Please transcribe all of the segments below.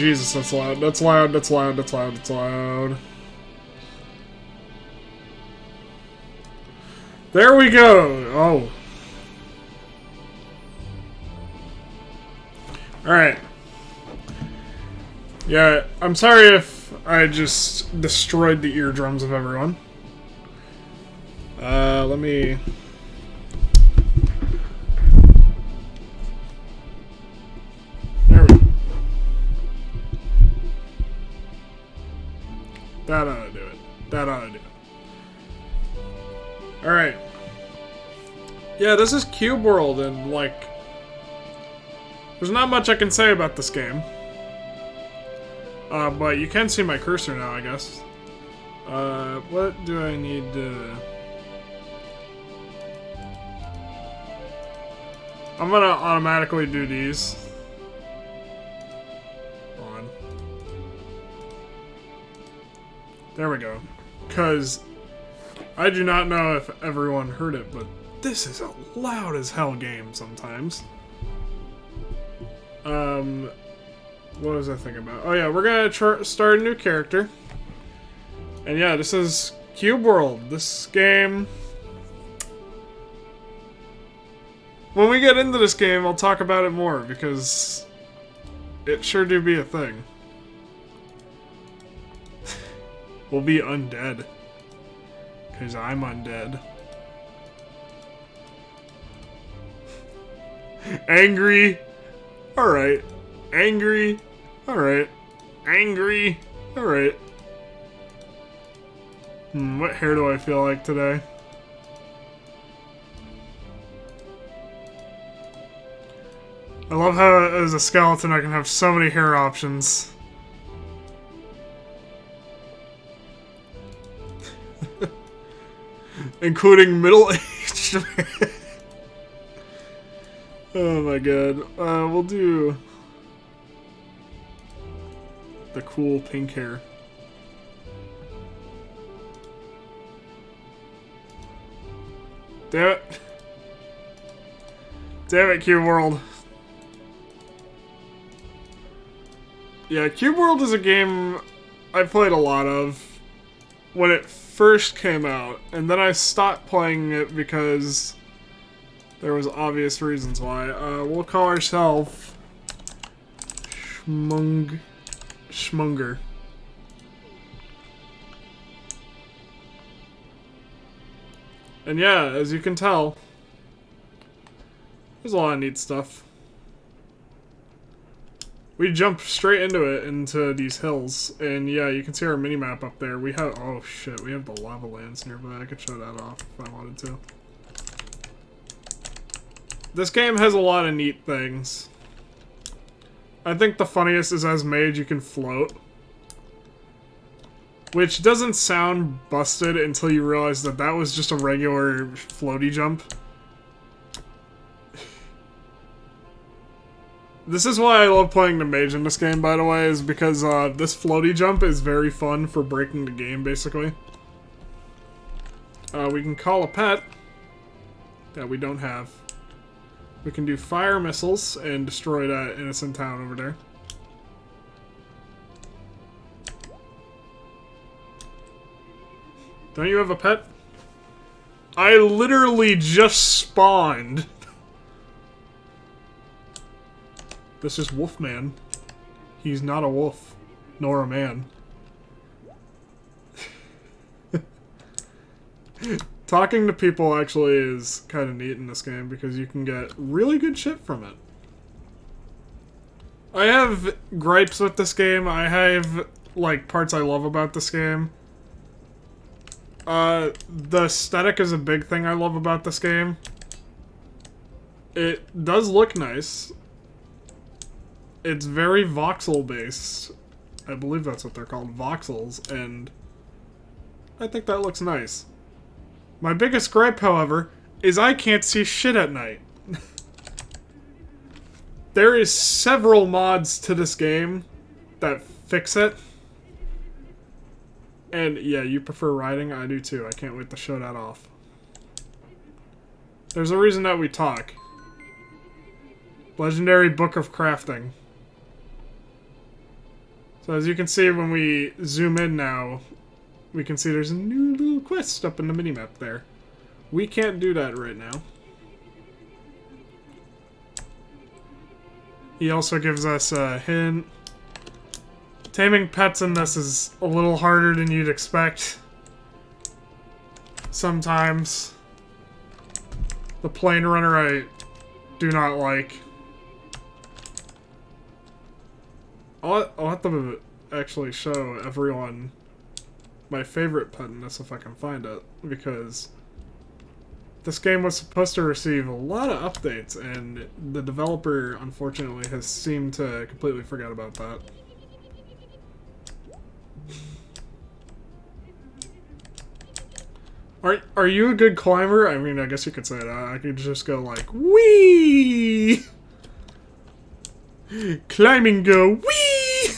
Jesus, that's loud. That's loud. That's loud. That's loud. That's loud. There we go. Oh. Alright. Yeah, I'm sorry if I just destroyed the eardrums of everyone. Let me... There we go. That ought to do it. That ought to do it. Alright. Yeah, this is Cube World, and, like... There's not much I can say about this game. But you can see my cursor now, I guess. What do I need to... I'm gonna automatically do these. Hold on. There we go. Because I do not know if everyone heard it, but this is a loud as hell game sometimes. What was I thinking about? Oh yeah, we're gonna start a new character. And yeah, this is Cube World. This game... When we get into this game, I'll talk about it more, because it sure do be a thing. We'll be undead. Because I'm undead. Angry. Alright. Angry. Alright. Angry. Alright. What hair do I feel like today? I love how, as a skeleton, I can have so many hair options. Including middle-aged man. Oh my god. We'll do... the cool pink hair. Damn it. Damn it, Cube World. Yeah, Cube World is a game I played a lot of when it first came out, and then I stopped playing it because there was obvious reasons why. We'll call ourselves Schmunger. And yeah, as you can tell, there's a lot of neat stuff. We jump straight into these hills, and yeah, you can see our minimap up there. We have, oh shit, we have the lava lands nearby. I could show that off if I wanted to. This game has a lot of neat things. I think the funniest is as mage you can float. Which doesn't sound busted until you realize that that was just a regular floaty jump. This is why I love playing the mage in this game, by the way, is because this floaty jump is very fun for breaking the game, basically. We can call a pet that we don't have. We can do fire missiles and destroy that innocent town over there. Don't you have a pet? I literally just spawned. This is Wolfman. He's not a wolf, nor a man. Talking to people actually is kind of neat in this game because you can get really good shit from it. I have gripes with this game. I have, like, parts I love about this game. The aesthetic is a big thing I love about this game. It does look nice. It's very voxel-based. I believe that's what they're called, voxels, and I think that looks nice. My biggest gripe, however, is I can't see shit at night. There is several mods to this game that fix it. And yeah, you prefer riding? I do too. I can't wait to show that off. There's a reason that we talk. Legendary Book of Crafting. So as you can see, when we zoom in now, we can see there's a new little quest up in the minimap there. We can't do that right now. He also gives us a hint. Taming pets in this is a little harder than you'd expect. Sometimes. The plane runner I do not like. I'll have to actually show everyone my favorite pet in this if I can find it, because this game was supposed to receive a lot of updates, and the developer, unfortunately, has seemed to completely forget about that. Are you a good climber? I mean, I guess you could say that. I could just go like, wee! Climbing go, wee!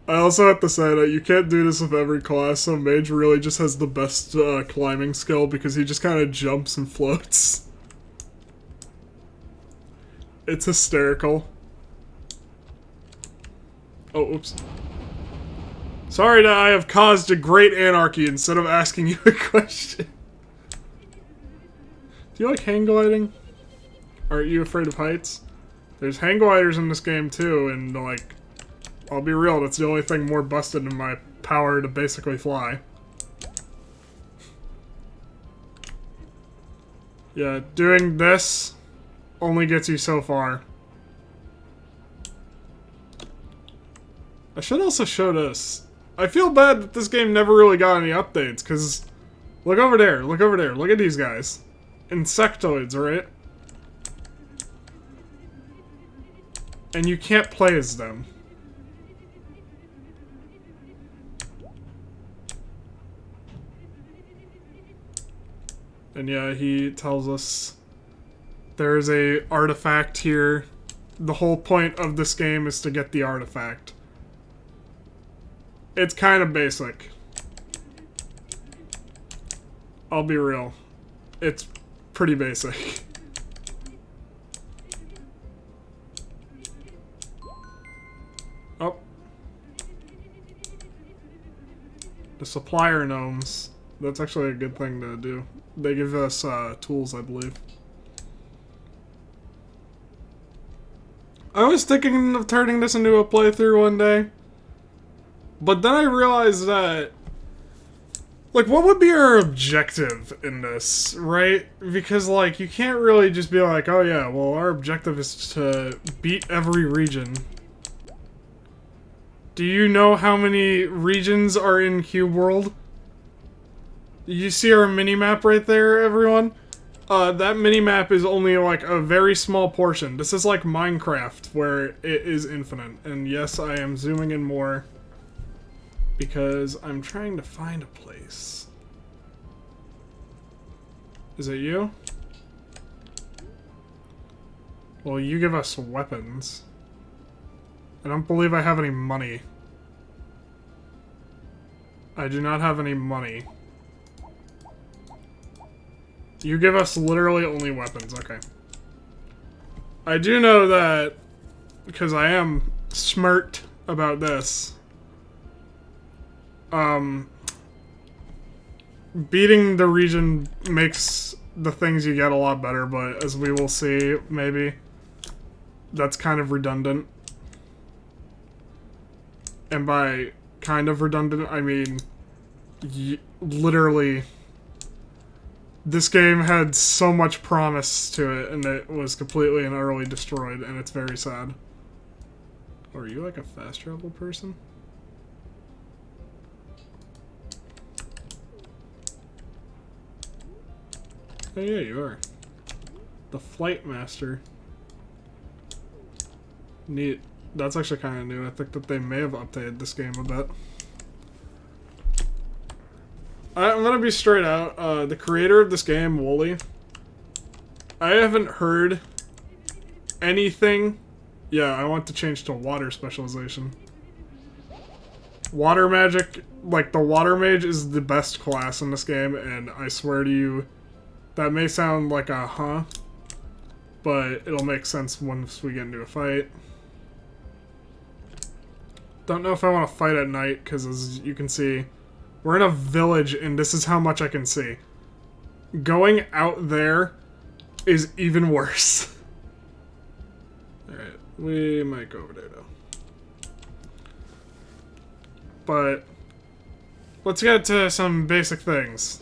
I also have to say that you can't do this with every class, so Mage really just has the best climbing skill because he just kind of jumps and floats. It's hysterical. Oh, oops. Sorry that I have caused a great anarchy instead of asking you a question. Do you like hang gliding? Aren't you afraid of heights? There's hang gliders in this game too, and like, I'll be real, that's the only thing more busted than my power to basically fly. Yeah, doing this only gets you so far. I should also show this. I feel bad that this game never really got any updates, because look over there, look over there, look at these guys. Insectoids, right? And you can't play as them. And yeah, he tells us there's a artifact here. The whole point of this game is to get the artifact. It's kind of basic. I'll be real. It's pretty basic. Oh. The supplier gnomes. That's actually a good thing to do. They give us tools, I believe. I was thinking of turning this into a playthrough one day. But then I realized that, like, what would be our objective in this, right? Because, like, you can't really just be like, oh yeah, well, our objective is to beat every region. Do you know how many regions are in Cube World? You see our mini-map right there, everyone? That mini-map is only, like, a very small portion. This is like Minecraft, where it is infinite. And yes, I am zooming in more, because I'm trying to find a place. Is it you? Well, you give us weapons. I don't believe I have any money. I do not have any money. You give us literally only weapons, okay. I do know that, because I am smirked about this, beating the region makes the things you get a lot better, but as we will see, maybe, that's kind of redundant. And by kind of redundant, I mean, literally, this game had so much promise to it, and it was completely and utterly destroyed, and it's very sad. Oh, are you like a fast travel person? Oh yeah, you are. The Flight Master. Neat. That's actually kind of new. I think that they may have updated this game a bit. I'm gonna be straight out. The creator of this game, Wooly, I haven't heard anything. Yeah, I want to change to water specialization. Water magic, like the water mage is the best class in this game, and I swear to you, that may sound like a huh, but it'll make sense once we get into a fight. Don't know if I want to fight at night, because as you can see, we're in a village, and this is how much I can see. Going out there is even worse. Alright, we might go over there, though. But let's get to some basic things.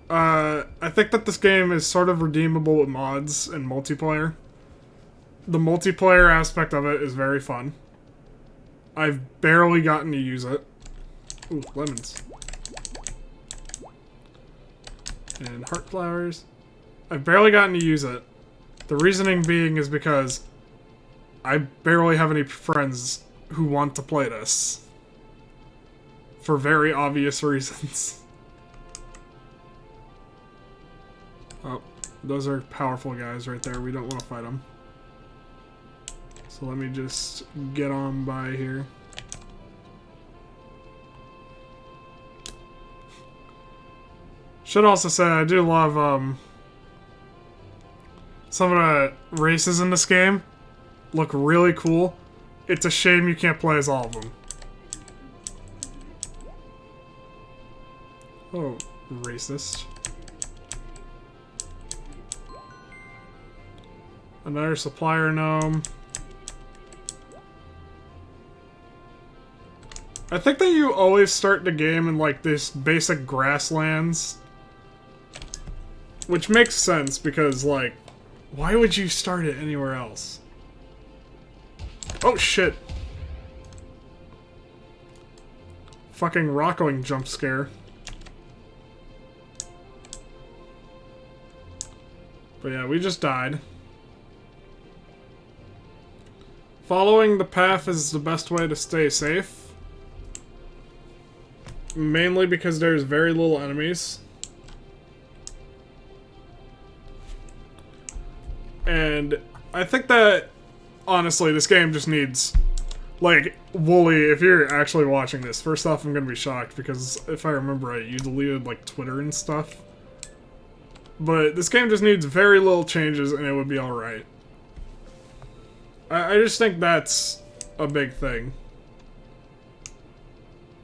I think that this game is sort of redeemable with mods and multiplayer. The multiplayer aspect of it is very fun. I've barely gotten to use it. Ooh, lemons. And heart flowers. I've barely gotten to use it. The reasoning being is because I barely have any friends who want to play this. For very obvious reasons. Oh, those are powerful guys right there. We don't want to fight them. So let me just get on by here. Should also say I do love some of the races in this game. Look really cool. It's a shame you can't play as all of them. Oh, racist. Another supplier gnome. I think that you always start the game in like this basic grasslands. Which makes sense because like, why would you start it anywhere else? Oh shit. Fucking rockoing jump scare. But yeah, we just died. Following the path is the best way to stay safe. Mainly because there's very little enemies. And I think that, honestly, this game just needs... Like, Wooly, if you're actually watching this, first off, I'm gonna be shocked because if I remember right, you deleted, like, Twitter and stuff. But this game just needs very little changes and it would be alright. I just think that's a big thing.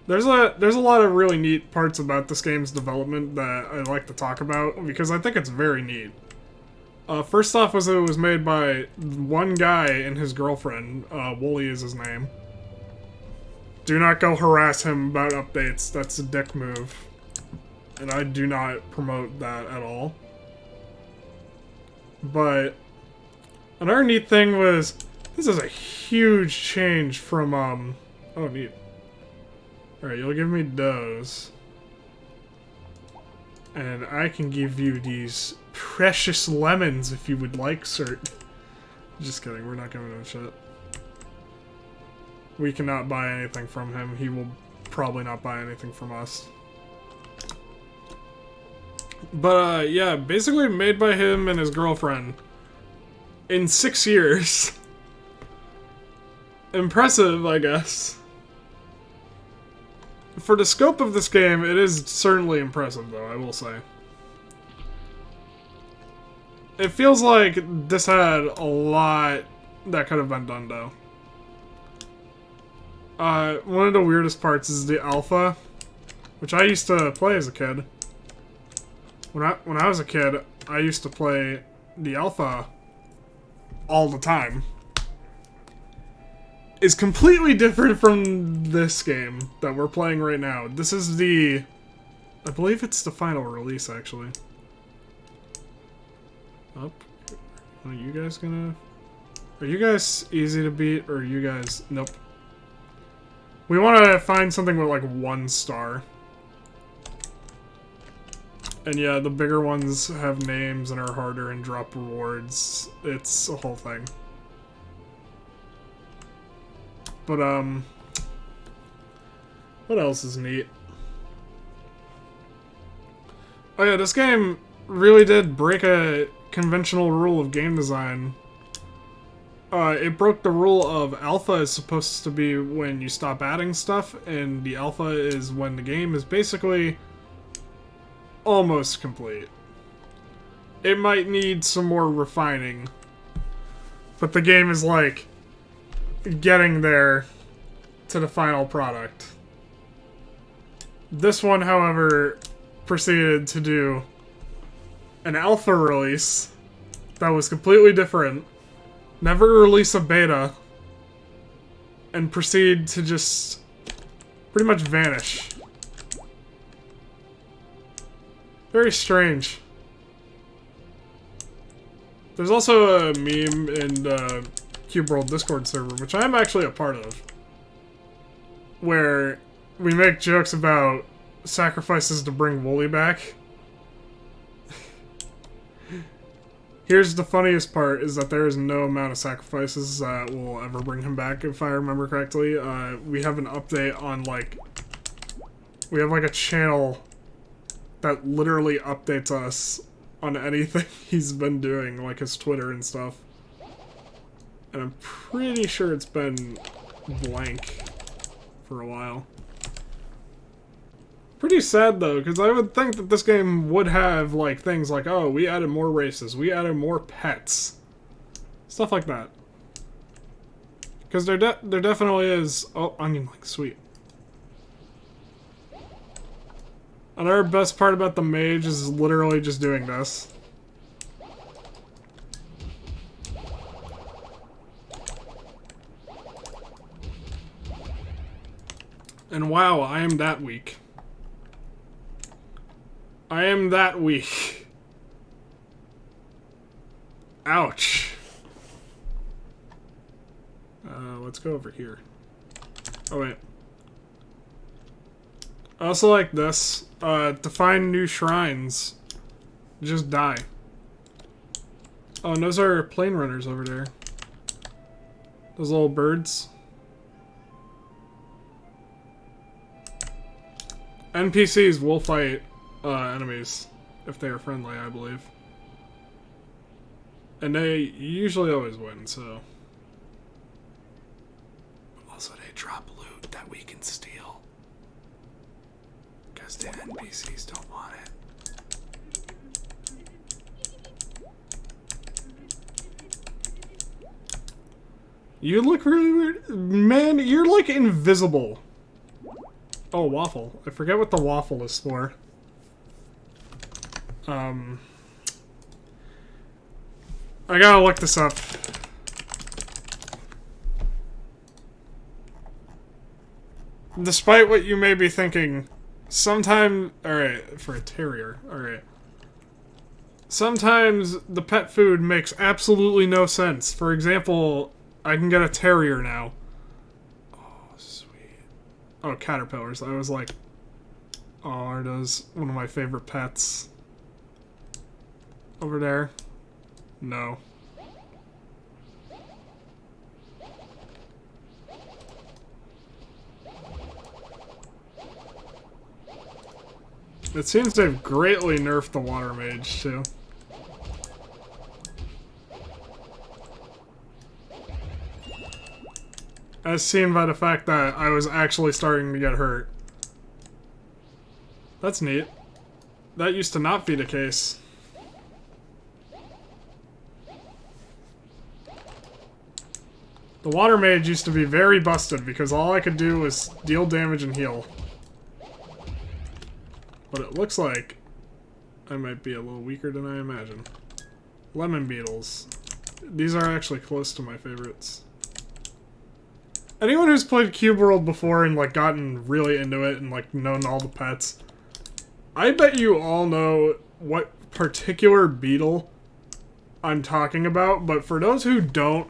There's a lot of really neat parts about this game's development that I like to talk about because I think it's very neat. First off, it was made by one guy and his girlfriend. Wooly is his name. Do not go harass him about updates. That's a dick move. And I do not promote that at all. But another neat thing was, this is a huge change from, oh neat. Alright, you'll give me those. And I can give you these precious lemons if you would like, sir. Just kidding, we're not giving him shit. We cannot buy anything from him. He will probably not buy anything from us. But, yeah, basically made by him and his girlfriend. In 6 years. Impressive, I guess. For the scope of this game, it is certainly impressive, though, I will say. It feels like this had a lot that could have been done, though. One of the weirdest parts is the alpha, which I used to play as a kid. When I was a kid, I used to play the alpha all the time. Is completely different from this game that we're playing right now. This is the... I believe it's the final release, actually. Up. Are you guys gonna... Are you guys easy to beat, or are you guys... Nope. We want to find something with, like, 1 star. And yeah, the bigger ones have names and are harder and drop rewards. It's a whole thing. But, what else is neat? Oh yeah, this game really did break a conventional rule of game design. It broke the rule of alpha is supposed to be when you stop adding stuff, and the alpha is when the game is basically almost complete. It might need some more refining, but the game is like getting there to the final product. This one, however, proceeded to do an alpha release that was completely different, never release a beta, and proceed to just pretty much vanish. Very strange. There's also a meme in Cube World Discord server, which I'm actually a part of, where we make jokes about sacrifices to bring Wooly back. Here's the funniest part, is that there is no amount of sacrifices that will ever bring him back, if I remember correctly. We have an update on, like... We have, like, a channel that literally updates us on anything he's been doing, like his Twitter and stuff. And I'm pretty sure it's been blank for a while. Pretty sad, though, because I would think that this game would have, like, things like, oh, we added more races, we added more pets. Stuff like that. Because there definitely is... Oh, onion link, sweet. Another best part about the mage is literally just doing this. And wow, I am that weak. I am that weak. Ouch. Let's go over here. Oh, wait. I also like this. To find new shrines, just die. Oh, and those are plane runners over there. Those little birds. NPCs will fight enemies if they are friendly, I believe. And they usually always win, so... Also, they drop loot that we can steal. Because the NPCs don't want it. You look really weird. Man, you're like invisible. Oh, waffle. I forget what the waffle is for. I gotta look this up. Despite what you may be thinking, sometimes... Alright, for a terrier. Alright. Sometimes the pet food makes absolutely no sense. For example, I can get a terrier now. Oh, sweet. Oh, caterpillars. I was like... Oh, are those one of my favorite pets? Over there? No. It seems they've greatly nerfed the water mage, too. As seen by the fact that I was actually starting to get hurt. That's neat. That used to not be the case. The water mage used to be very busted because all I could do was deal damage and heal. But it looks like I might be a little weaker than I imagined. Lemon beetles. These are actually close to my favorites. Anyone who's played Cube World before and like gotten really into it and like known all the pets, I bet you all know what particular beetle I'm talking about, but for those who don't,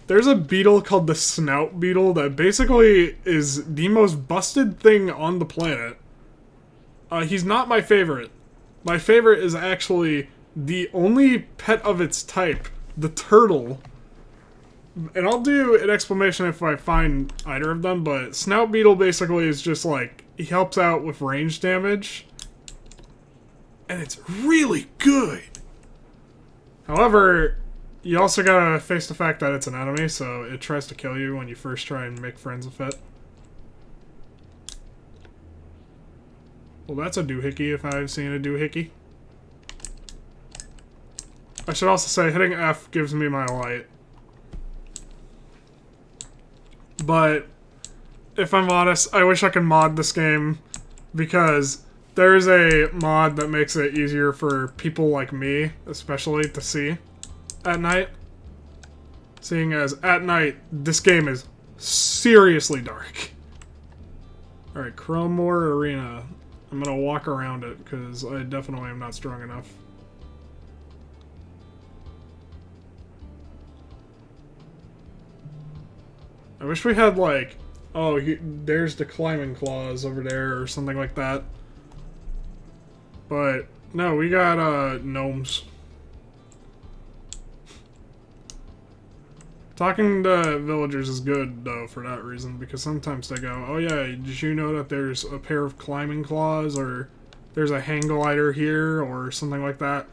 there's a beetle called the snout beetle that basically is the most busted thing on the planet. He's not my favorite. My favorite is actually the only pet of its type, the turtle. And I'll do an explanation if I find either of them, but snout beetle basically is just like, he helps out with range damage. And it's really good. However, you also gotta face the fact that it's an enemy, so it tries to kill you when you first try and make friends with it. Well, that's a doohickey if I've seen a doohickey. I should also say, hitting F gives me my light. But if I'm honest, I wish I could mod this game because there's a mod that makes it easier for people like me, especially, to see at night. Seeing as at night, this game is seriously dark. Alright, Crowmore Arena. I'm gonna walk around it because I definitely am not strong enough. I wish we had like, oh, there's the climbing claws over there or something like that. But no, we got gnomes. Talking to villagers is good though for that reason, because sometimes they go, oh yeah, did you know that there's a pair of climbing claws, or there's a hang glider here, or something like that.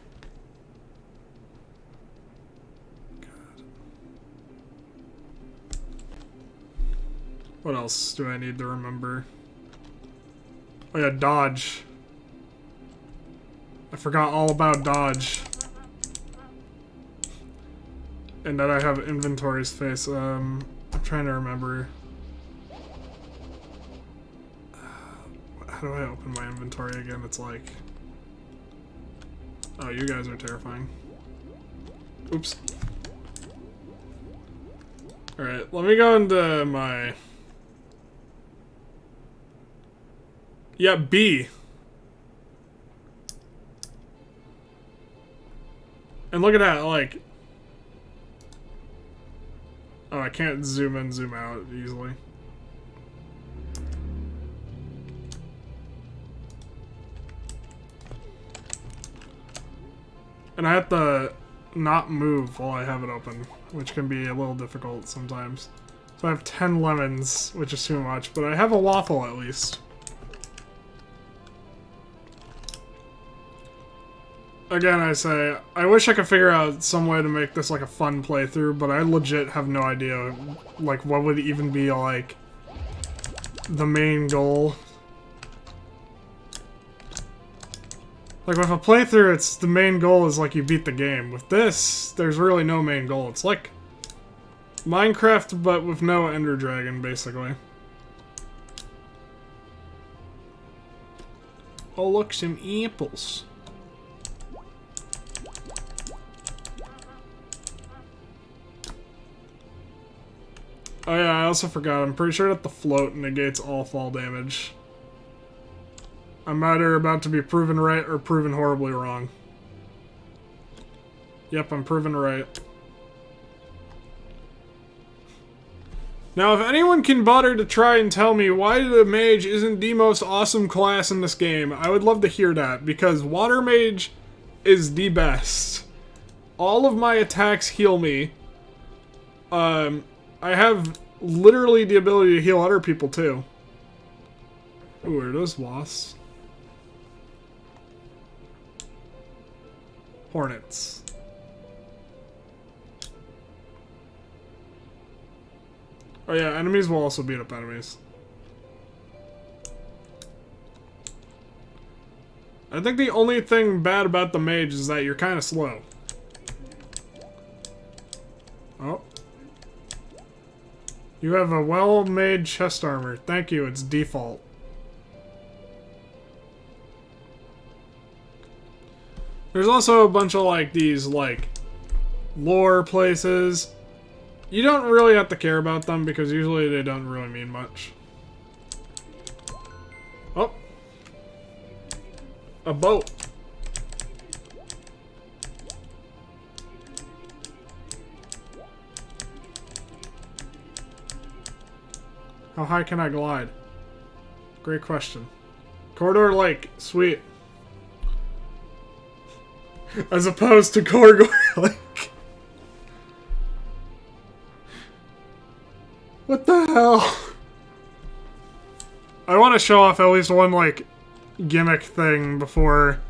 What else do I need to remember? Oh yeah, dodge. I forgot all about dodge. And that I have inventory space. I'm trying to remember. How do I open my inventory again? It's like... Oh, you guys are terrifying. Oops. Alright, let me go into my... Yeah, B. And look at that, like... Oh, I can't zoom in, zoom out easily. And I have to not move while I have it open, which can be a little difficult sometimes. So I have 10 lemons, which is too much, but I have a waffle at least. Again, I say, I wish I could figure out some way to make this like a fun playthrough, but I legit have no idea, like, what would even be, like, the main goal. Like, with a playthrough, it's, the main goal is, like, you beat the game. With this, there's really no main goal. It's like Minecraft, but with no Ender Dragon, basically. Oh, look, some apples. Oh yeah, I also forgot. I'm pretty sure that the float negates all fall damage. I'm either about to be proven right or proven horribly wrong. Yep, I'm proven right. Now, if anyone can bother to try and tell me why the mage isn't the most awesome class in this game, I would love to hear that, because water mage is the best. All of my attacks heal me. I have literally the ability to heal other people, too. Ooh, are those wasps? Hornets. Oh yeah, enemies will also beat up enemies. I think the only thing bad about the mage is that you're kind of slow. Oh. You have a well-made chest armor. Thank you, it's default. There's also a bunch of, like, these, like, lore places. You don't really have to care about them because usually they don't really mean much. Oh. A boat. How high can I glide? Great question. Corridor Lake. Sweet. As opposed to Corridor Lake. What the hell? I want to show off at least one, like, gimmick thing before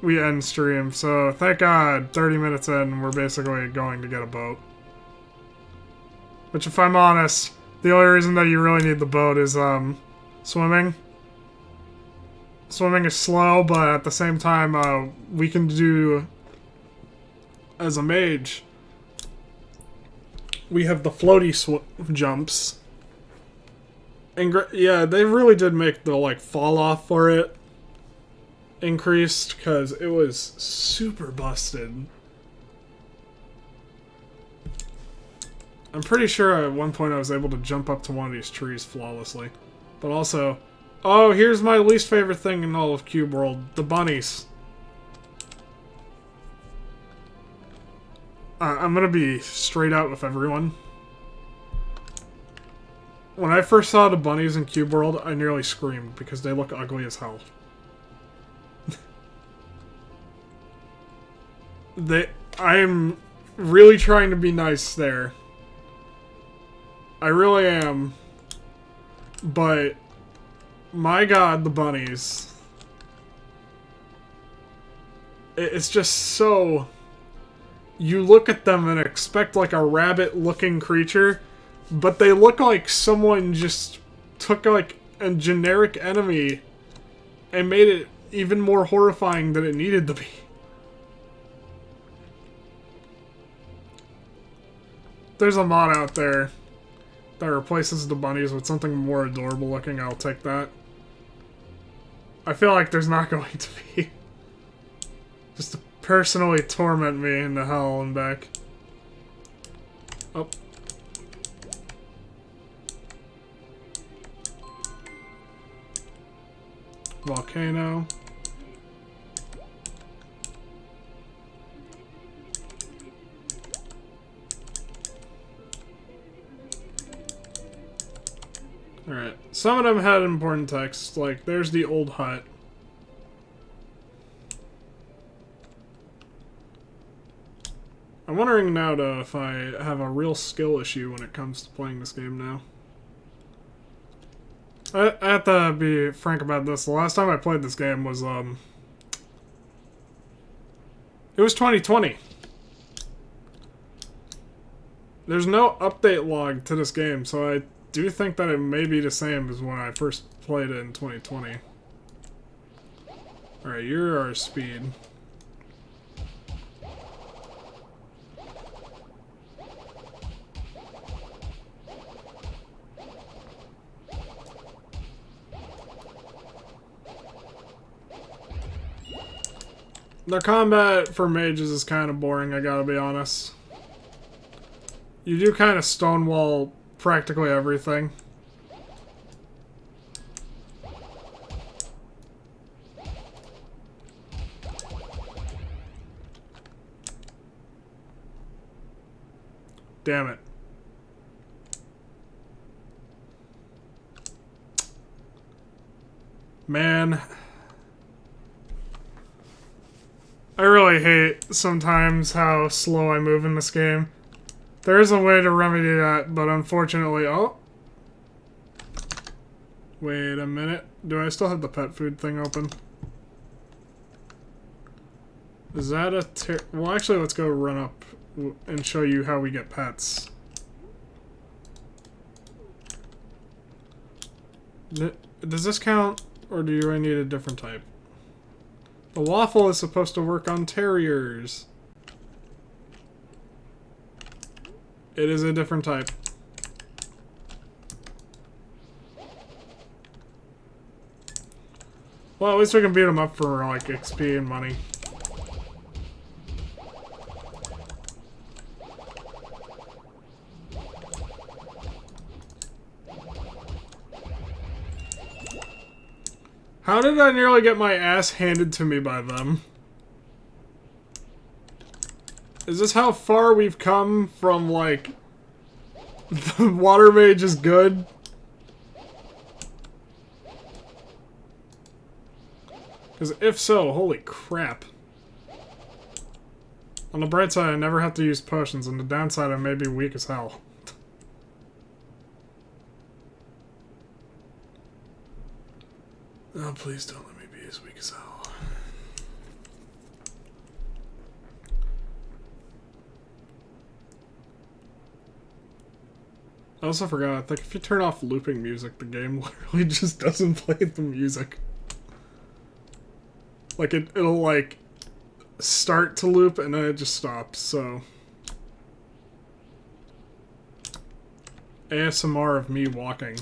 we end stream. So, thank God, 30 minutes in, we're basically going to get a boat. Which, if I'm honest, the only reason that you really need the boat is, swimming. Swimming is slow, but at the same time, we can do, as a mage, we have the floaty jumps. And yeah, they really did make the like fall off for it increased because it was super busted. I'm pretty sure at one point I was able to jump up to one of these trees flawlessly. But also, oh, here's my least favorite thing in all of Cube World, the bunnies. I'm gonna be straight out with everyone. When I first saw the bunnies in Cube World, I nearly screamed because they look ugly as hell. I'm really trying to be nice there. I really am. But, my god, the bunnies. It's just so... You look at them and expect like a rabbit-looking creature, but they look like someone just took like a generic enemy and made it even more horrifying than it needed to be. There's a mod out there that replaces the bunnies with something more adorable looking. I'll take that. I feel like there's not going to be. Just to personally torment me into hell and back. Oh. Volcano. Alright. Some of them had important text, like there's the old hut. I'm wondering now, though, if I have a real skill issue when it comes to playing this game now. I have to be frank about this. The last time I played this game was, it was 2020. There's no update log to this game, so I do think that it may be the same as when I first played it in 2020. Alright, you're our speed. The combat for mages is kind of boring, I gotta be honest. You do kind of stonewall practically everything. Damn it. Man. I really hate sometimes how slow I move in this game. There is a way to remedy that, but unfortunately... Oh! Wait a minute. Do I still have the pet food thing open? Is that a well, actually, let's go run up and show you how we get pets. Does this count, or do I need a different type? The waffle is supposed to work on terriers. It is a different type. Well, at least we can beat them up for, like, XP and money. How did I nearly get my ass handed to me by them? Is this how far we've come from, like, the water mage is good? Because if so, holy crap. On the bright side, I never have to use potions. On the downside, I may be weak as hell. Oh, please don't let me be as weak as hell. I also forgot, I think if you turn off looping music, the game literally just doesn't play the music. Like, it'll, like, start to loop and then it just stops, so... ASMR of me walking.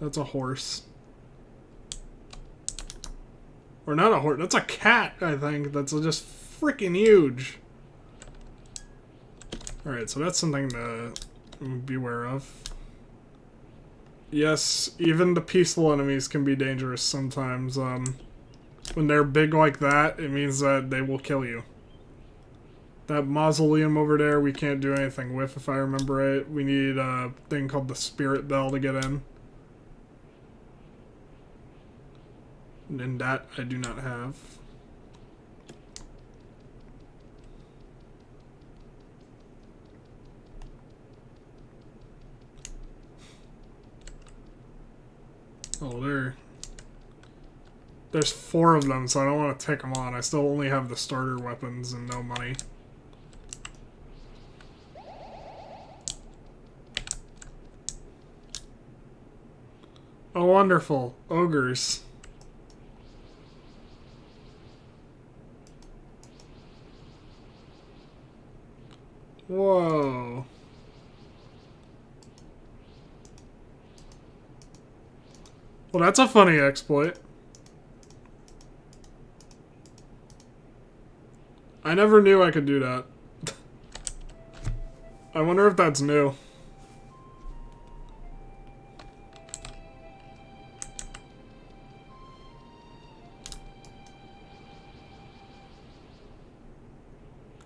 That's a horse. Or not a horse, that's a cat, I think. That's just freaking huge. Alright, so that's something to beware of. Yes, even the peaceful enemies can be dangerous sometimes. When they're big like that, it means that they will kill you. That mausoleum over there we can't do anything with, if I remember right. We need a thing called the Spirit Bell to get in. And that I do not have. Oh, there's 4 of them, so I don't want to take them on. I still only have the starter weapons and no money. Oh, wonderful. Ogres. Whoa. Well, that's a funny exploit. I never knew I could do that. I wonder if that's new.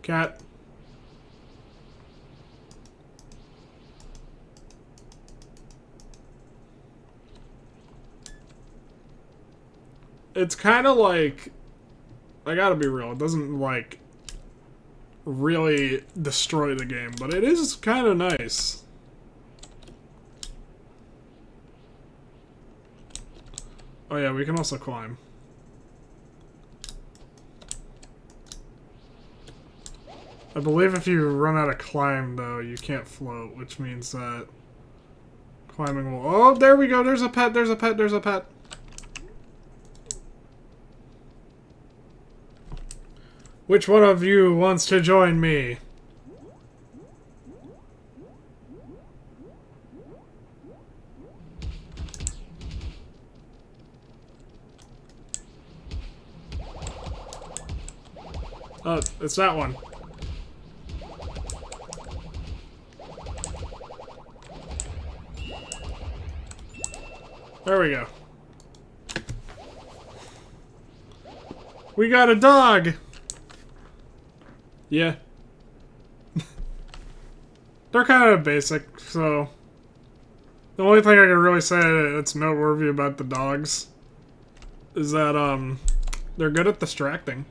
Cat. It's kind of like... I gotta be real, it doesn't, like, really destroy the game, but it is kind of nice. Oh yeah, we can also climb. I believe if you run out of climb, though, you can't float, which means that climbing will... Oh, there we go! There's a pet! There's a pet! There's a pet! Which one of you wants to join me? Oh, it's that one. There we go. We got a dog! Yeah. They're kind of basic, so... The only thing I can really say that's noteworthy about the dogs is that, they're good at distracting.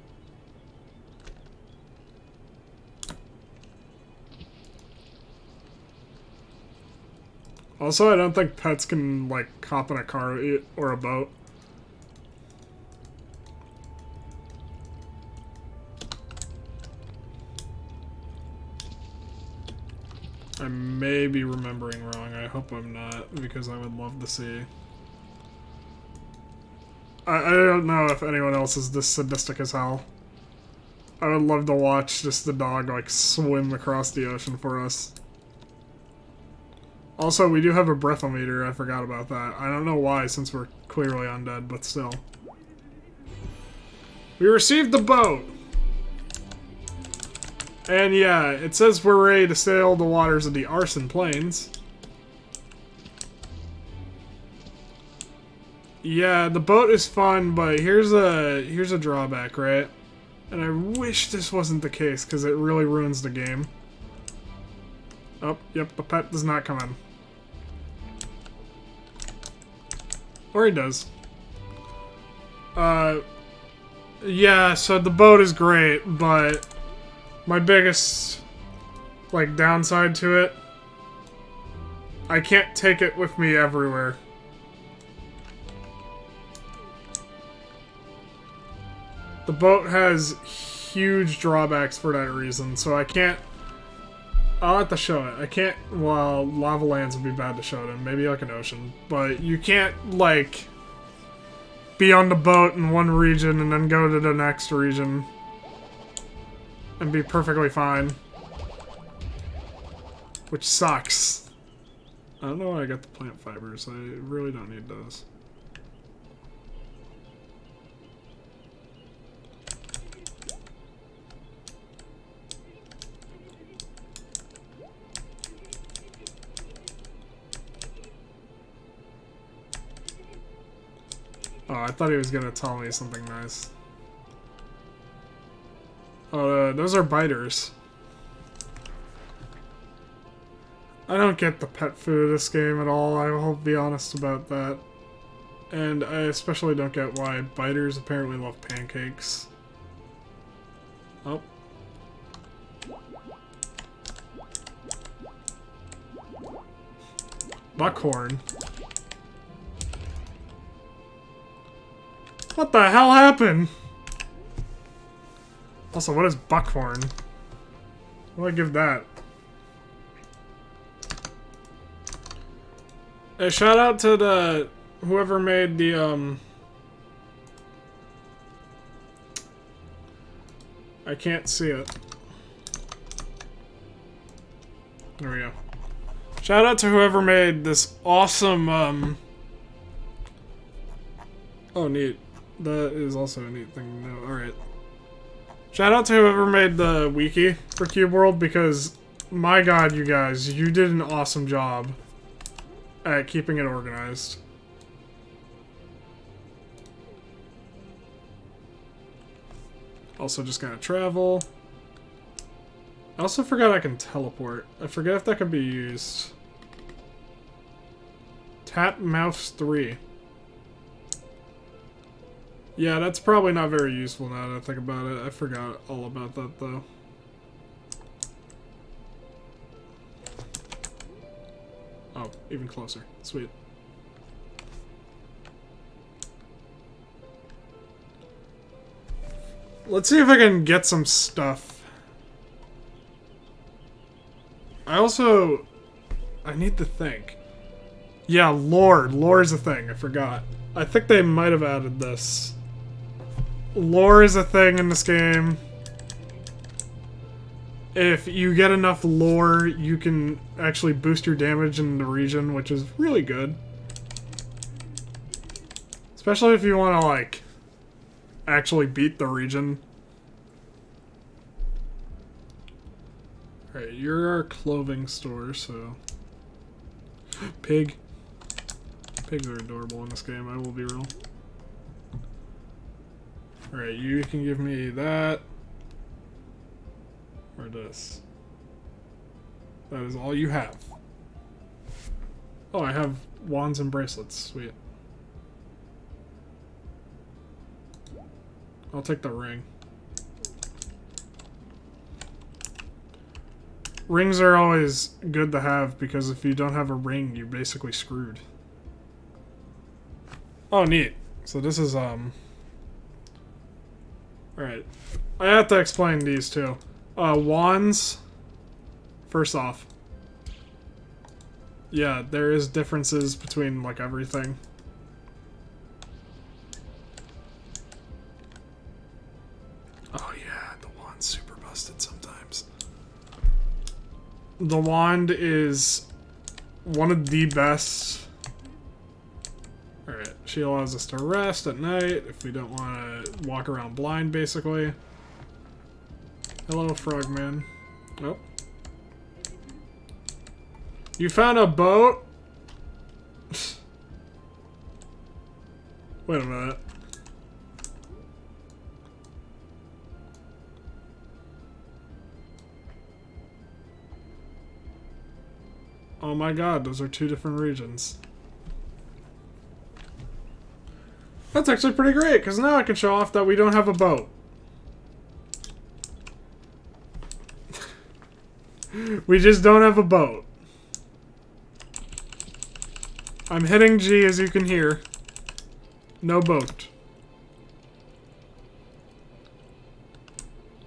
Also, I don't think pets can, like, hop in a car or a boat. I may be remembering wrong. I hope I'm not, because I would love to see. I don't know if anyone else is this sadistic as hell. I would love to watch just the dog, like, swim across the ocean for us. Also, we do have a breathometer. I forgot about that. I don't know why, since we're clearly undead, but still. We received the boat! And yeah, it says we're ready to sail the waters of the Arsen Plains. Yeah, the boat is fun, but here's a drawback, right? And I wish this wasn't the case, because it really ruins the game. Oh, yep, the pet does not come in. Or he does. Yeah, so the boat is great, but my biggest, like, downside to it, I can't take it with me everywhere. The boat has huge drawbacks for that reason, so I can't... I'll have to show it. I can't... Well, Lava Lands would be bad to show it in. Maybe like an ocean. But you can't, like, be on the boat in one region and then go to the next region and be perfectly fine. Which sucks. I don't know why I got the plant fibers. I really don't need those. Oh, I thought he was gonna tell me something nice. Oh, those are biters. I don't get the pet food of this game at all, I will be honest about that. And I especially don't get why biters apparently love pancakes. Oh. Buckhorn. What the hell happened? Also, what is buckhorn? What do I give that? Hey, shout out to the whoever made the I can't see it. There we go. Shout out to whoever made this awesome oh, neat. That is also a neat thing to know. Alright. Shout out to whoever made the wiki for Cube World, because my god, you guys, you did an awesome job at keeping it organized. Also just gonna travel. I also forgot I can teleport. I forget if that can be used. Tap mouse 3. Yeah, that's probably not very useful now that I think about it. I forgot all about that, though. Oh, even closer. Sweet. Let's see if I can get some stuff. I need to think. Yeah, lore. Lore is a thing. I forgot. I think they might have added this. Lore is a thing in this game. If you get enough lore, you can actually boost your damage in the region, which is really good. Especially if you want to, like, actually beat the region. Alright, you're our clothing store, so... Pig. Pigs are adorable in this game, I will be real. Alright, you can give me that. Or this. That is all you have. Oh, I have wands and bracelets. Sweet. I'll take the ring. Rings are always good to have, because if you don't have a ring, you're basically screwed. Oh, neat. So this is, Alright. I have to explain these two. Wands. First off. Yeah, there is differences between, like, everything. Oh yeah, the wand's super busted sometimes. The wand is one of the best. Alright, she allows us to rest at night if we don't want to walk around blind, basically. Hello, frogman. Oh. You found a boat? Wait a minute. Oh my god, those are two different regions. That's actually pretty great, because now I can show off that we don't have a boat. We just don't have a boat. I'm hitting G, as you can hear. No boat.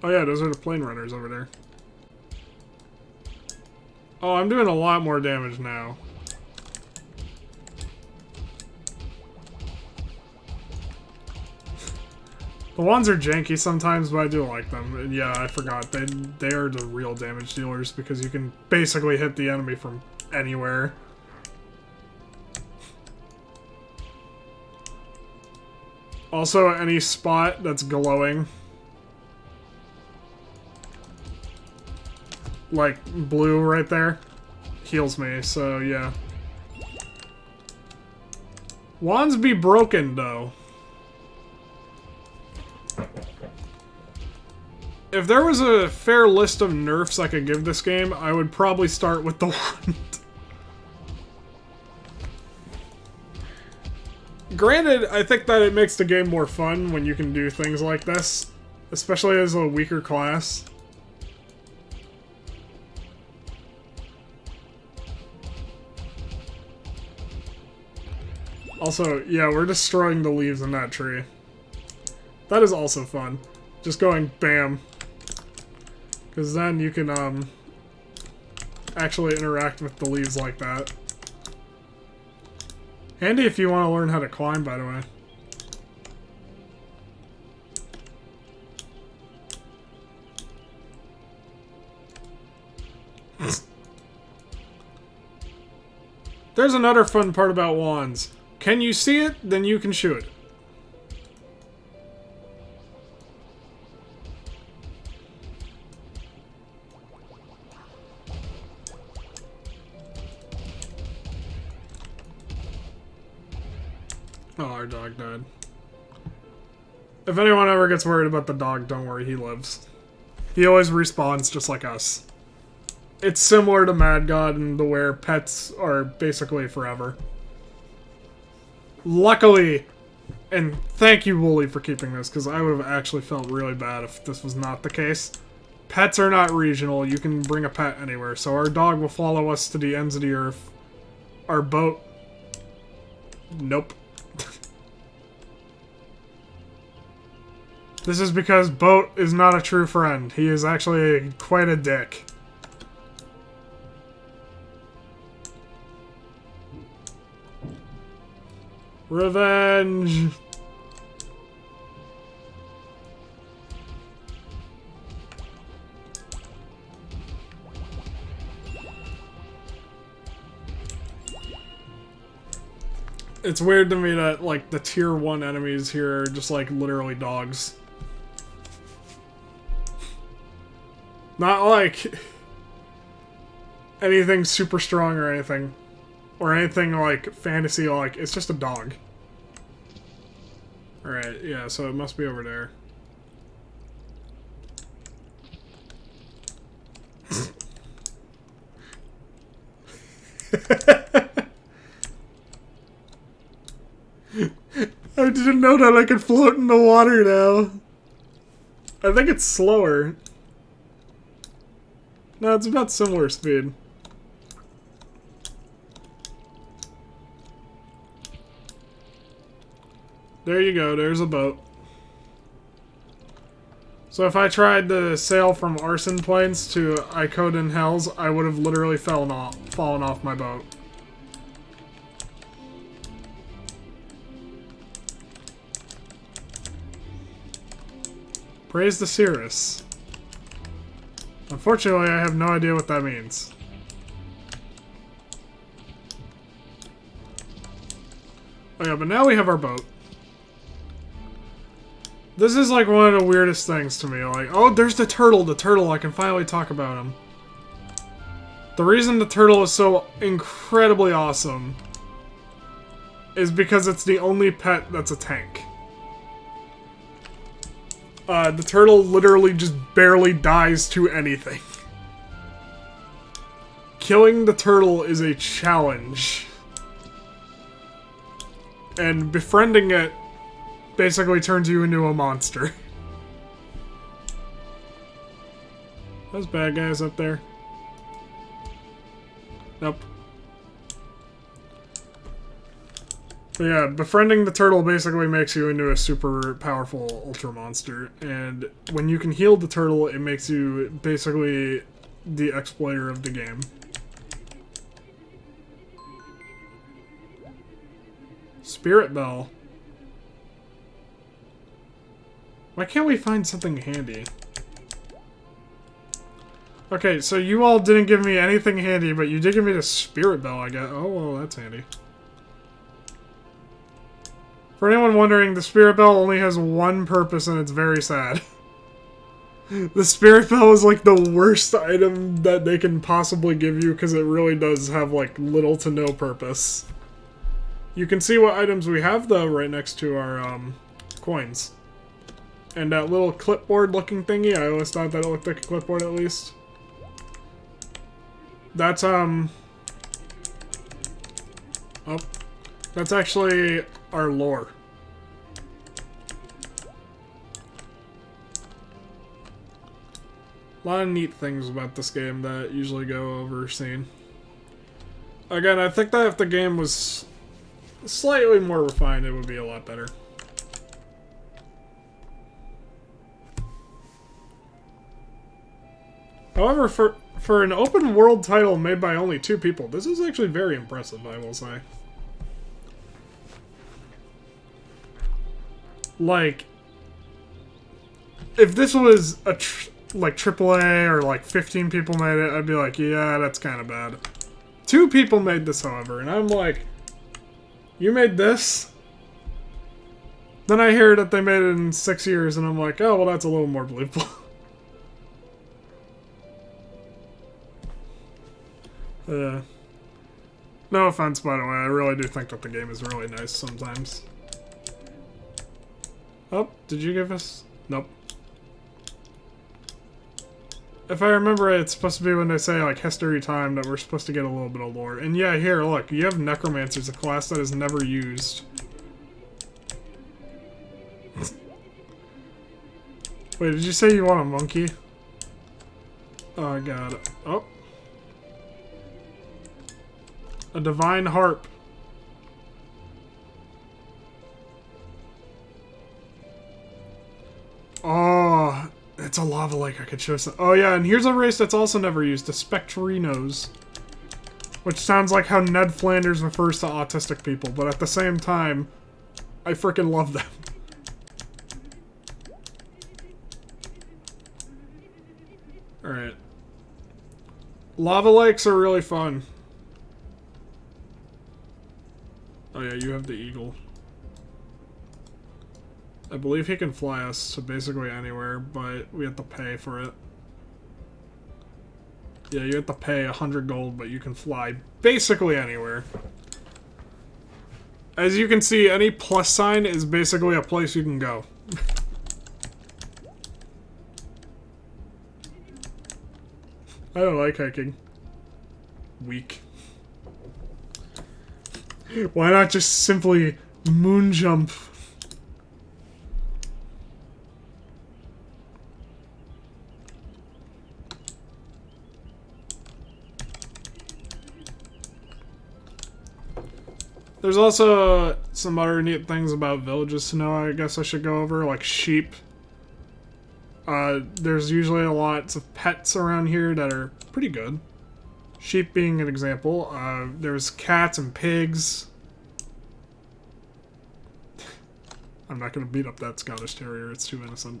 Oh yeah, those are the plane runners over there. Oh, I'm doing a lot more damage now. The ones are janky sometimes, but I do like them. And yeah, I forgot. They are the real damage dealers, because you can basically hit the enemy from anywhere. Also, any spot that's glowing, like blue right there, heals me, so yeah. Wands be broken, though. If there was a fair list of nerfs I could give this game, I would probably start with the wand. Granted, I think that it makes the game more fun when you can do things like this, especially as a weaker class. Also, yeah, we're destroying the leaves in that tree. That is also fun. Just going bam. Because then you can, actually interact with the leaves like that. Handy if you want to learn how to climb, by the way. There's another fun part about wands. Can you see it? Then you can shoot it. Oh, our dog died. If anyone ever gets worried about the dog, don't worry, he lives. He always respawns just like us. It's similar to Mad God and the where pets are basically forever. Luckily, and thank you, Wooly, for keeping this, because I would have actually felt really bad if this was not the case. Pets are not regional. You can bring a pet anywhere, so our dog will follow us to the ends of the earth. Our boat... Nope. This is because Boat is not a true friend. He is actually quite a dick. Revenge! It's weird to me that, like, the tier 1 enemies here are just, like, literally dogs. Not, like, anything super strong or anything. Or anything, like, fantasy-like. It's just a dog. Alright, yeah, so it must be over there. I didn't know that I could float in the water now. I think it's slower. No, it's about similar speed. There you go, there's a boat. So if I tried to sail from Arson Plains to Ikoden Hells, I would have literally fallen off my boat. Praise the Cirrus. Unfortunately, I have no idea what that means. Oh yeah, but now we have our boat. This is like one of the weirdest things to me. Like, oh, there's the turtle. The turtle, I can finally talk about him. The reason the turtle is so incredibly awesome is because it's the only pet that's a tank. The turtle literally just barely dies to anything. Killing the turtle is a challenge. And befriending it basically turns you into a monster. Those bad guys up there? Nope. But yeah, befriending the turtle basically makes you into a super powerful ultra monster, and when you can heal the turtle, it makes you basically the exploiter of the game. Spirit Bell. Why can't we find something handy? Okay, so you all didn't give me anything handy, but you did give me the Spirit Bell, I guess. Oh, well, that's handy. For anyone wondering, the Spirit Bell only has one purpose and it's very sad. The Spirit Bell is like the worst item that they can possibly give you because it really does have like little to no purpose. You can see what items we have though right next to our coins. And that little clipboard looking thingy, I always thought that it looked like a clipboard at least. That's oh, that's actually our lore. A lot of neat things about this game that usually go overseen. Again, I think that if the game was slightly more refined, it would be a lot better. However, for an open world title made by only 2 people, this is actually very impressive, I will say. Like, if this was a like AAA or like 15 people made it, I'd be like, yeah, that's kind of bad. 2 people made this, however, and I'm like, you made this? Then I hear that they made it in 6 years, and I'm like, oh, well, that's a little more believable. No offense, by the way, I really do think that the game is really nice sometimes. Oh, did you give us... Nope. If I remember right, it's supposed to be when they say, like, history time that we're supposed to get a little bit of lore. And yeah, here, look, you have Necromancers, a class that is never used. Wait, did you say you want a monkey? Oh, God. Oh. A divine harp. Oh, it's a lava lake. I could show some. Oh yeah, and here's a race that's also never used, the Spectrinos. Which sounds like how Ned Flanders refers to autistic people, but at the same time, I freaking love them. Alright. Lava lakes are really fun. Oh yeah, you have the eagle. I believe he can fly us to basically anywhere, but we have to pay for it. Yeah, you have to pay 100 gold, but you can fly basically anywhere. As you can see, any plus sign is basically a place you can go. I don't like hiking. Weak. Why not just simply moon jump? There's also some other neat things about villages to know I guess I should go over, like sheep. There's usually lots of pets around here that are pretty good. Sheep being an example. There's cats and pigs. I'm not going to beat up that Scottish Terrier, it's too innocent.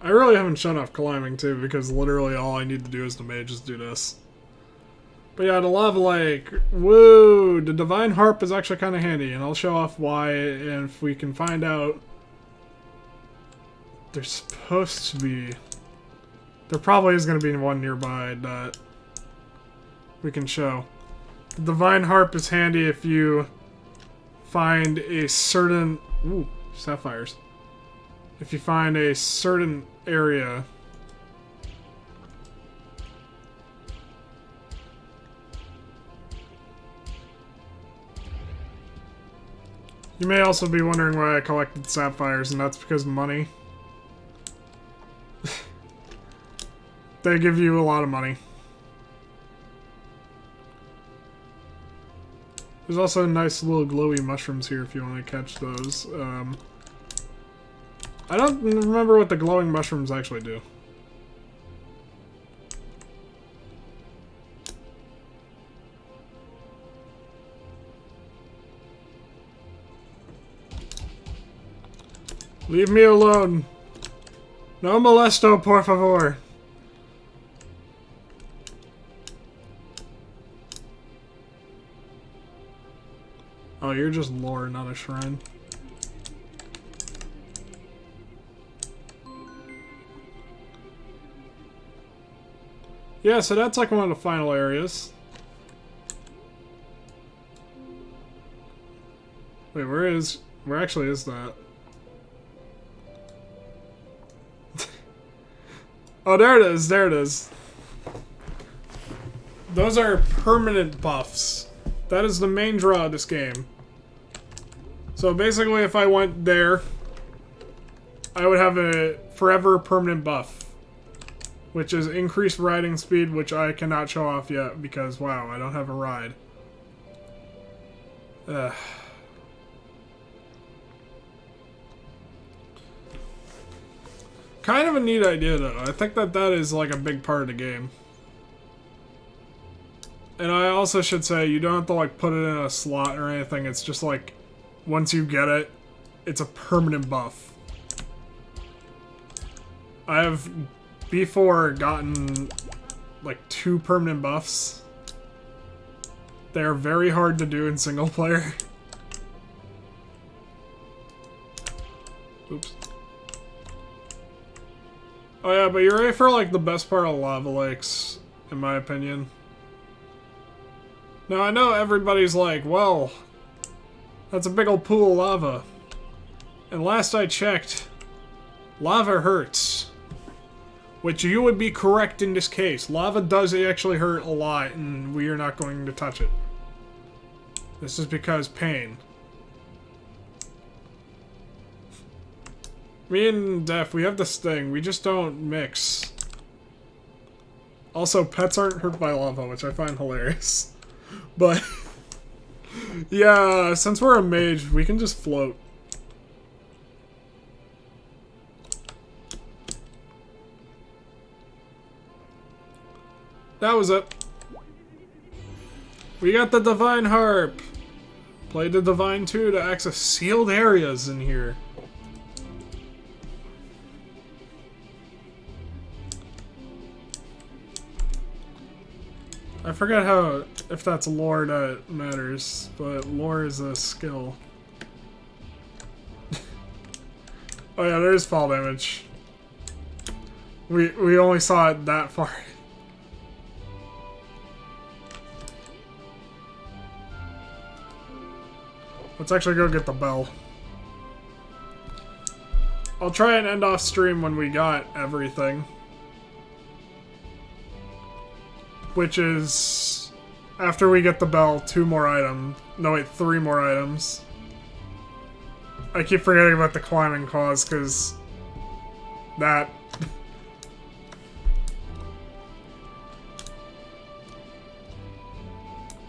I really haven't shut off climbing too, because literally all I need to do as the mage is do this. But yeah, the lava lake. Woo! The divine harp is actually kind of handy, and I'll show off why, and if we can find out. There's supposed to be... There probably is going to be one nearby that we can show. The divine harp is handy if you find a certain... Ooh, sapphires. If you find a certain area... You may also be wondering why I collected sapphires, and that's because of money. They give you a lot of money. There's also nice little glowy mushrooms here if you want to catch those. I don't remember what the glowing mushrooms actually do. Leave me alone. No molesto, por favor. Oh, you're just lore, not a shrine. Yeah, so that's like one of the final areas. Wait, where actually is that? Oh, there it is, there it is. Those are permanent buffs. That is the main draw of this game. So basically, if I went there, I would have a forever permanent buff, which is increased riding speed, which I cannot show off yet because, wow, I don't have a ride. Ugh. Kind of a neat idea, though. I think that is like a big part of the game. And I also should say, you don't have to like put it in a slot or anything. It's just like, once you get it, it's a permanent buff. I have before gotten like 2 permanent buffs. They are very hard to do in single player. Oops. Oh yeah, but you're ready for like the best part of lava lakes, in my opinion. Now I know everybody's like, well, that's a big old pool of lava. And last I checked, lava hurts. Which you would be correct in this case. Lava does actually hurt a lot, and we are not going to touch it. This is because pain. Me and Def, we have this thing. We just don't mix. Also, pets aren't hurt by lava, which I find hilarious. But, yeah, since we're a mage, we can just float. That was it. We got the Divine Harp. Played the Divine 2 to access sealed areas in here. I forget if that's lore that matters, but lore is a skill. Oh yeah, there's fall damage. We only saw it that far. Let's actually go get the bell. I'll try and end off stream when we got everything. Which is, after we get the bell, 2 more items. No wait, 3 more items. I keep forgetting about the climbing clause, because that...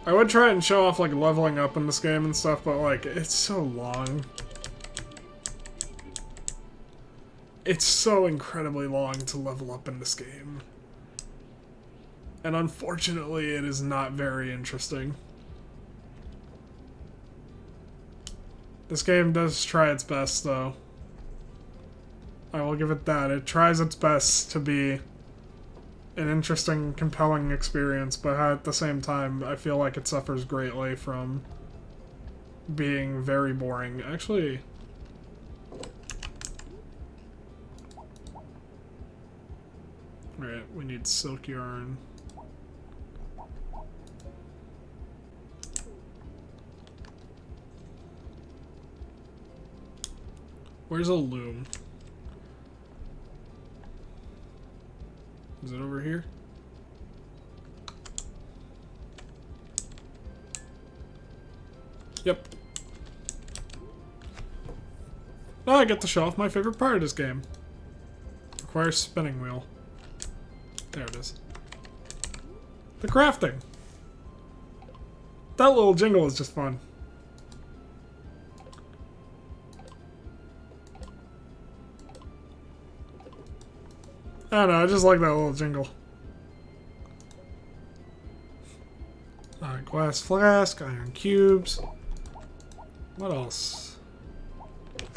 I would try and show off like leveling up in this game and stuff, but like, it's so long. It's so incredibly long to level up in this game. And unfortunately, it is not very interesting. This game does try its best, though. I will give it that. It tries its best to be an interesting, compelling experience, but at the same time, I feel like it suffers greatly from being very boring. Actually... Right, we need silk yarn. Where's a loom? Is it over here? Yep. Now I get to show off my favorite part of this game. Requires spinning wheel. There it is. The crafting. That little jingle is just fun. I don't know, I just like that little jingle. Glass flask, iron cubes. What else?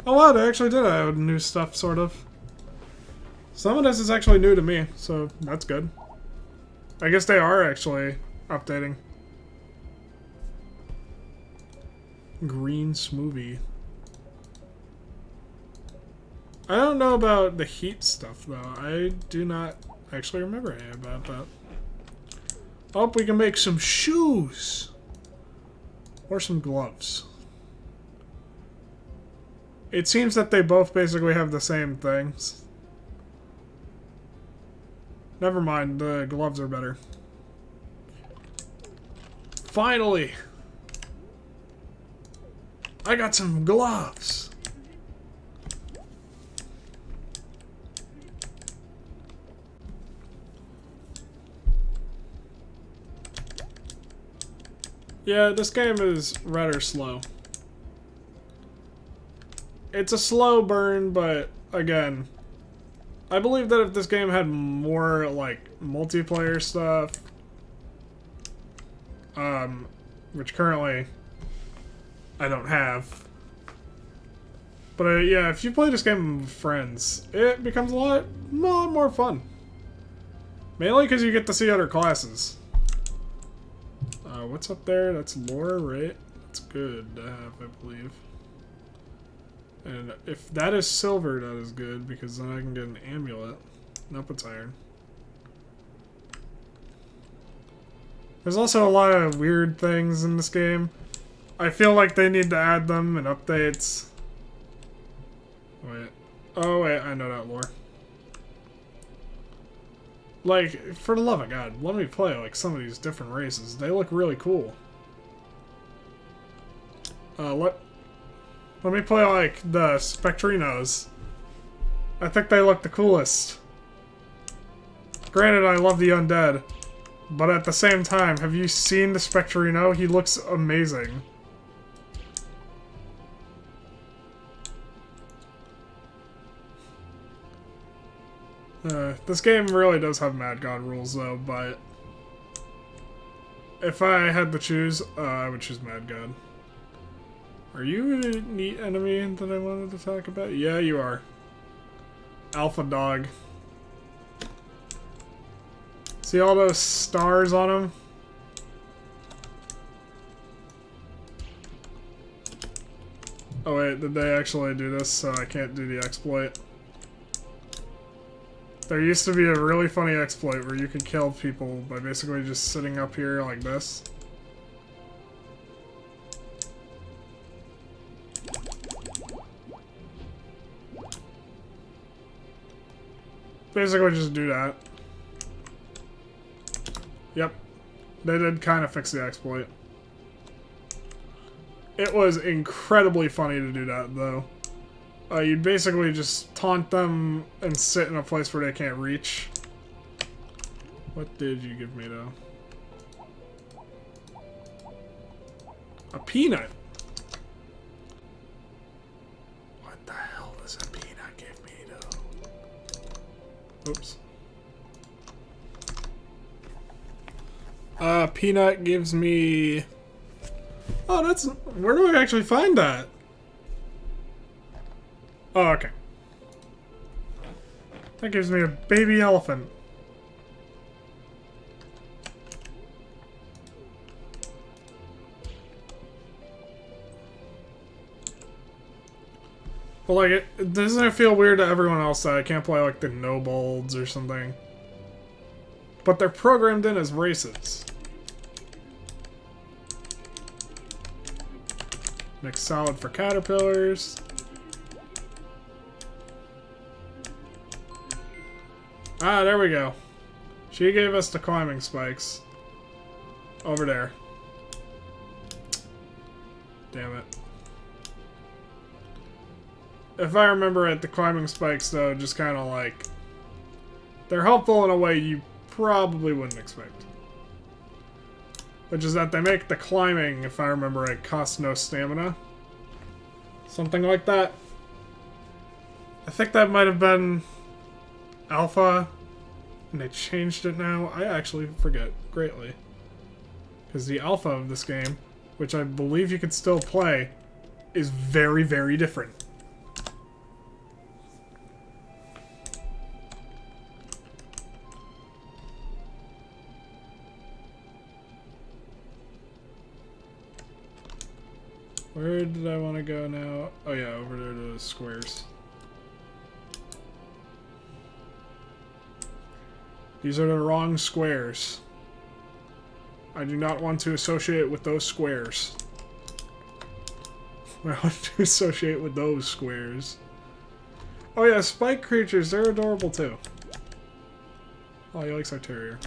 Oh wow, they actually did have new stuff, sort of. Some of this is actually new to me, so that's good. I guess they are actually updating. Green smoothie. I don't know about the heat stuff, though. I do not actually remember anything about that. Oh, we can make some shoes! Or some gloves. It seems that they both basically have the same things. Never mind, the gloves are better. Finally! I got some gloves! Yeah, this game is rather slow. It's a slow burn, but again, I believe that if this game had more, like, multiplayer stuff, which currently I don't have. But yeah, if you play this game with friends, it becomes a lot more fun. Mainly because you get to see other classes. What's up there? That's lore, right? That's good to have, I believe. And if that is silver, that is good, because then I can get an amulet. Nope, it's iron. There's also a lot of weird things in this game. I feel like they need to add them in updates. Wait. Oh, wait, I know that lore. Like, for the love of God, let me play, like, some of these different races. They look really cool. Let me play, like, the Spectrinos. I think they look the coolest. Granted, I love the undead. But at the same time, have you seen the Spectrino? He looks amazing. This game really does have Mad God rules, though, but if I had to choose, I would choose Mad God. Are you a neat enemy that I wanted to talk about? Yeah, you are. Alpha Dog. See all those stars on him? Oh wait, did they actually do this so I can't do the exploit? There used to be a really funny exploit where you could kill people by basically just sitting up here like this. Basically just do that. Yep. They did kind of fix the exploit. It was incredibly funny to do that, though. You'd basically just taunt them and sit in a place where they can't reach. What did you give me, though? A peanut? What the hell does a peanut give me, though? Oops. Peanut gives me... Oh, that's... Where do I actually find that? Oh, okay. That gives me a baby elephant. Well, like, doesn't it feel weird to everyone else that I can't play, like, the nobles or something? But they're programmed in as races. Mixed salad for caterpillars. Ah, there we go. She gave us the climbing spikes. Over there. Damn it. If I remember it, the climbing spikes, though, just kind of like... They're helpful in a way you probably wouldn't expect. Which is that they make the climbing, if I remember it, cost no stamina. Something like that. I think that might have been Alpha, and they changed it now. I actually forget greatly. Because the Alpha of this game, which I believe you can still play, is very, very different. Where did I want to go now? Oh yeah, over there to the squares. These are the wrong squares. I do not want to associate with those squares. I want to associate with those squares. Oh yeah, spike creatures, they're adorable too. Oh, he likes our terrier.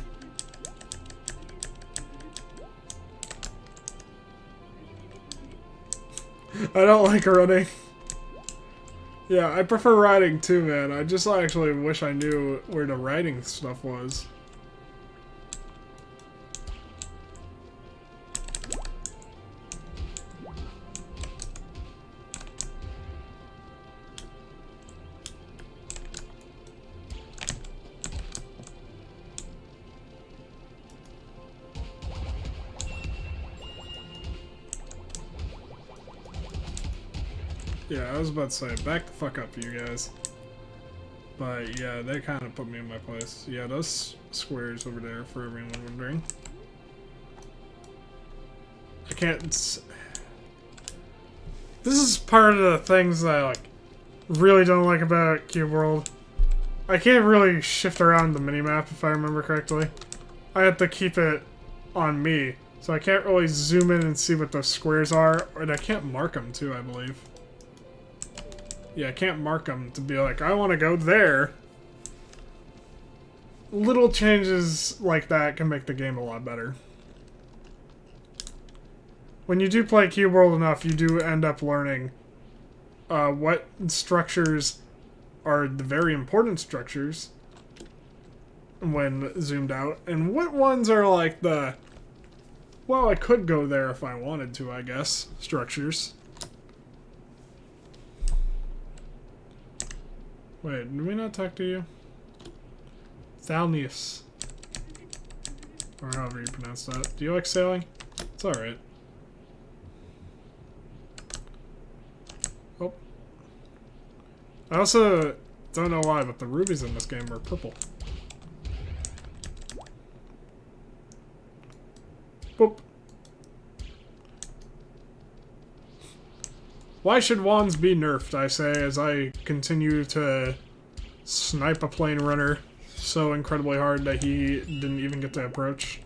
I don't like running. Yeah, I prefer riding too, man. I just actually wish I knew where the riding stuff was. Yeah, I was about to say, back the fuck up, you guys. But yeah, they kind of put me in my place. Yeah, those squares over there, for everyone wondering. I can't... This is part of the things that I, like, really don't like about Cube World. I can't really shift around the minimap, if I remember correctly. I have to keep it on me. So I can't really zoom in and see what those squares are. And I can't mark them, too, I believe. Yeah, I can't mark them to be like, I want to go there. Little changes like that can make the game a lot better. When you do play Cube World enough, you do end up learning what structures are the very important structures when zoomed out, and what ones are like the, well, I could go there if I wanted to, I guess, structures. Wait, did we not talk to you? Thalnius. Or however you pronounce that. Do you like sailing? It's alright. Oh. I also don't know why, but the rubies in this game are purple. Boop. Why should wands be nerfed, I say, as I continue to snipe a plane runner so incredibly hard that he didn't even get to approach.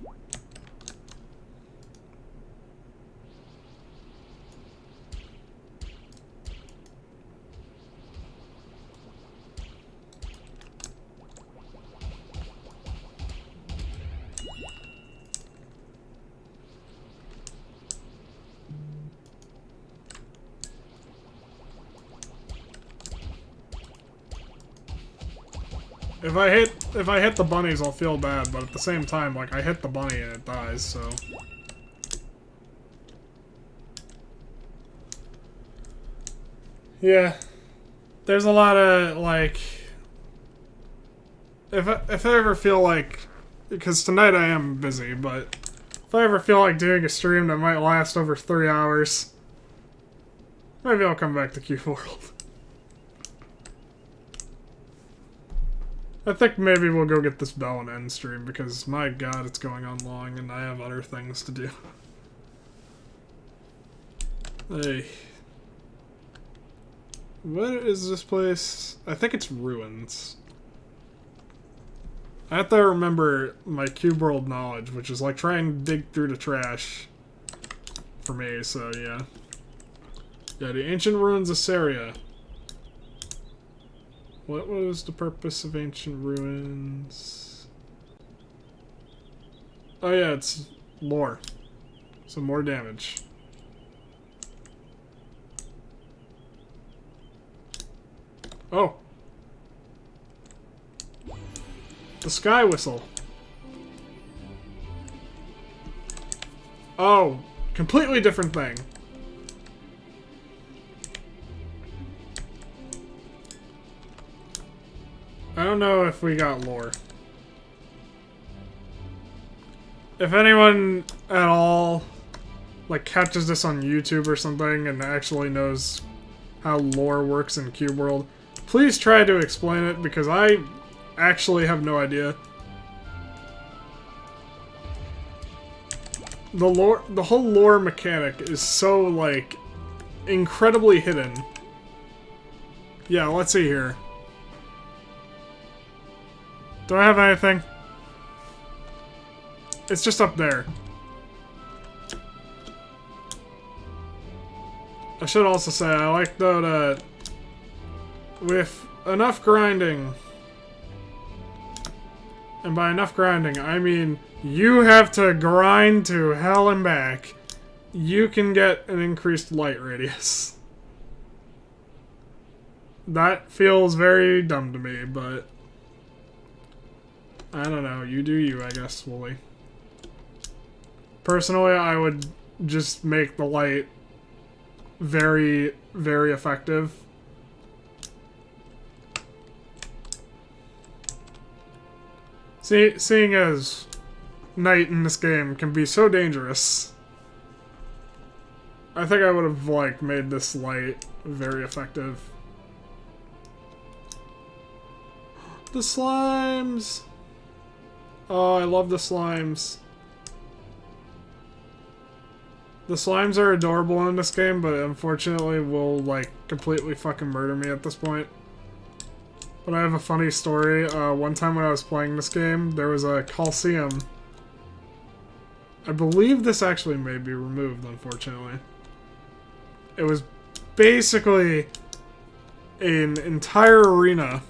If I hit the bunnies, I'll feel bad, but at the same time, like, I hit the bunny and it dies, so... Yeah. There's a lot of, like... If I ever feel like... Because tonight I am busy, but... If I ever feel like doing a stream that might last over 3 hours... Maybe I'll come back to Cube World. I think maybe we'll go get this bell and end stream, because my god, it's going on long, and I have other things to do. Hey. What is this place? I think it's ruins. I have to remember my Cube World knowledge, which is like trying to dig through the trash for me, so yeah. Yeah, the ancient ruins of Saria. What was the purpose of ancient ruins? Oh yeah, it's lore. So more damage. Oh. The sky whistle. Oh, completely different thing. I don't know if we got lore. If anyone at all, like, catches this on YouTube or something and actually knows how lore works in Cube World, please try to explain it, because I actually have no idea. The whole lore mechanic is so, like, incredibly hidden. Yeah, let's see here. Do I have anything? It's just up there. I should also say, I like though that with enough grinding, and by enough grinding, I mean you have to grind to hell and back, you can get an increased light radius. That feels very dumb to me, but I don't know. You do you, I guess, Wooly. Personally, I would just make the light very, very effective. Seeing as night in this game can be so dangerous, I think I would have, like, made this light very effective. The slimes! Oh, I love the slimes. The slimes are adorable in this game, but unfortunately will, like, completely fucking murder me at this point. But I have a funny story. One time when I was playing this game, there was a Coliseum. I believe this actually may be removed, unfortunately. It was basically an entire arena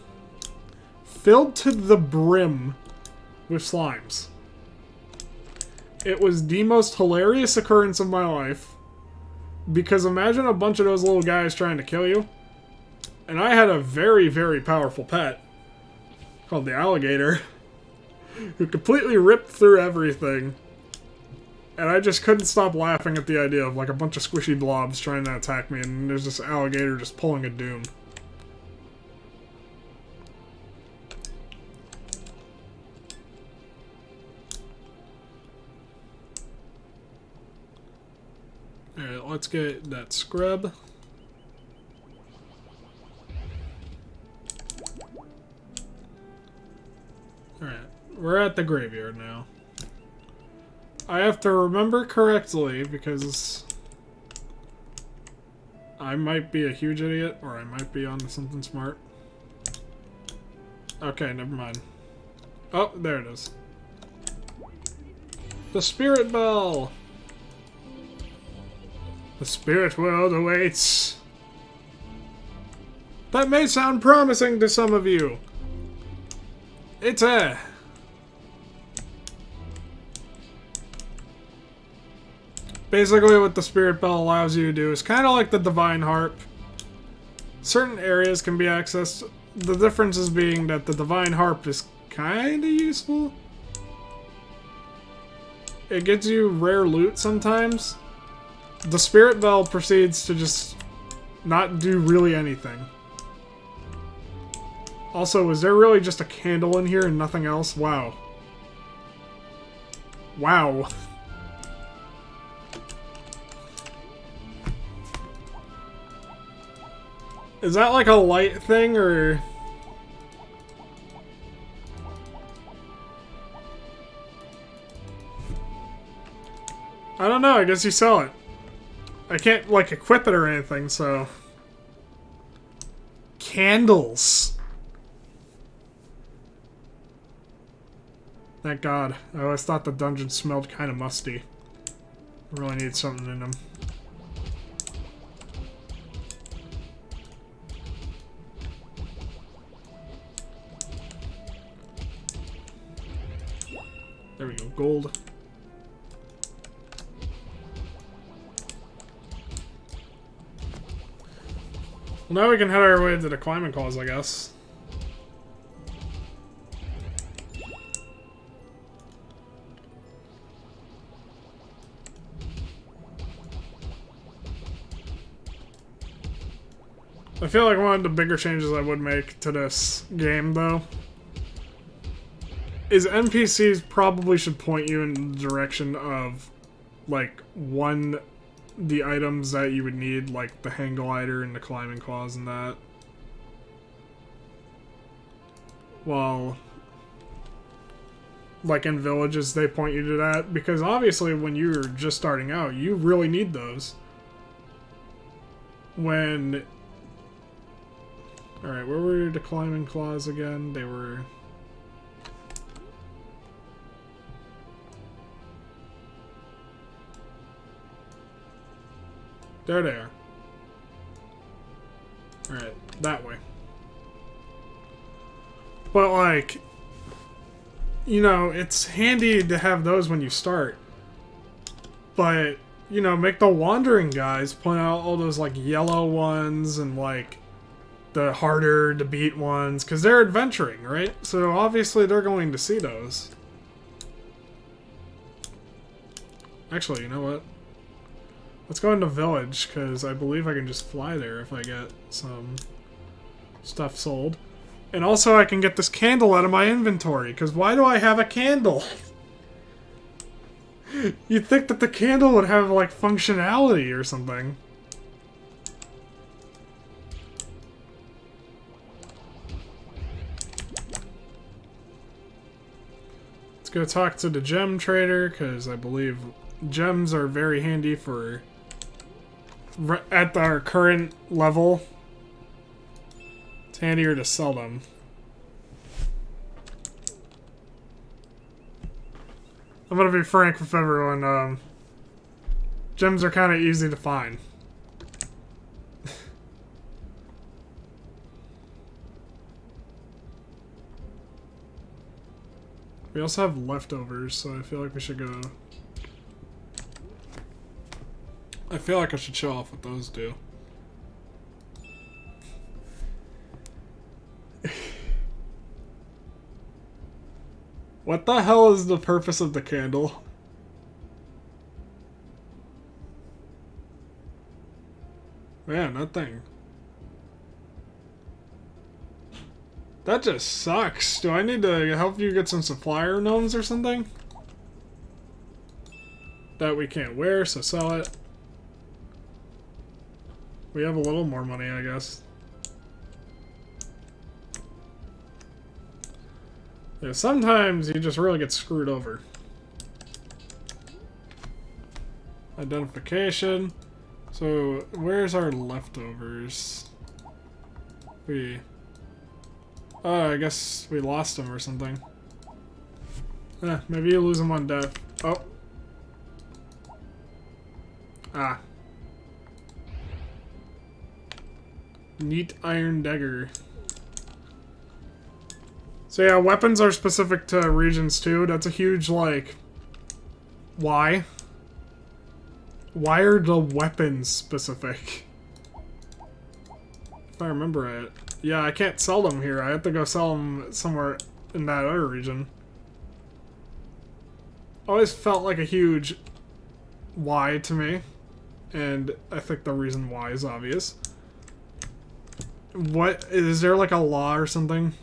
filled to the brim with slimes. It was the most hilarious occurrence of my life. Because imagine a bunch of those little guys trying to kill you. And I had a very, very powerful pet called the alligator who completely ripped through everything. And I just couldn't stop laughing at the idea of like a bunch of squishy blobs trying to attack me, and there's this alligator just pulling a Doom. Alright, let's get that scrub. Alright, we're at the graveyard now. I have to remember correctly because I might be a huge idiot or I might be onto something smart. Okay, never mind. Oh, there it is. The Spirit Bell! The spirit world awaits. That may sound promising to some of you. It's a... Basically what the Spirit Bell allows you to do is kind of like the Divine Harp. Certain areas can be accessed. The difference being that the Divine Harp is kind of useful. It gets you rare loot sometimes. The Spirit Bell proceeds to just not do really anything. Also, is there really just a candle in here and nothing else? Wow. Wow. Is that like a light thing, or... I don't know, I guess you sell it. I can't, like, equip it or anything, so... Candles! Thank God. I always thought the dungeon smelled kind of musty. Really need something in them. There we go, gold. Well, now we can head our way to the climbing calls, I guess. I feel like one of the bigger changes I would make to this game, though, is NPCs probably should point you in the direction of, like, the items that you would need, like the hang glider and the climbing claws and that. While, like in villages, they point you to that, because obviously when you're just starting out, you really need those. when... Alright, where were the climbing claws again? They were... There they are. Alright, that way. But, like, you know, it's handy to have those when you start. But, you know, make the wandering guys point out all those, like, yellow ones and, like, the harder to beat ones. Because they're adventuring, right? So, obviously, they're going to see those. Actually, you know what? Let's go into Village, because I believe I can just fly there if I get some stuff sold. And also I can get this candle out of my inventory, because why do I have a candle? You'd think that the candle would have, like, functionality or something. Let's go talk to the gem trader, because I believe gems are very handy for... at our current level, it's handier to sell them. I'm gonna be frank with everyone, gems are kind of easy to find. We also have leftovers, so I feel like we should go... I feel like I should show off what those do. What the hell is the purpose of the candle? Man, that thing. That just sucks. Do I need to help you get some supplier gnomes or something? That we can't wear, so sell it. We have a little more money, I guess. Yeah, sometimes you just really get screwed over. Identification. So, where's our leftovers? Oh, I guess we lost them or something. Maybe you lose them on death. Oh. Ah. Neat iron dagger. So yeah, weapons are specific to regions too. That's a huge, like... Why? Why are the weapons specific? If I remember it. Yeah, I can't sell them here. I have to go sell them somewhere in that other region. Always felt like a huge why to me. And I think the reason why is obvious. What? Is there like a law or something?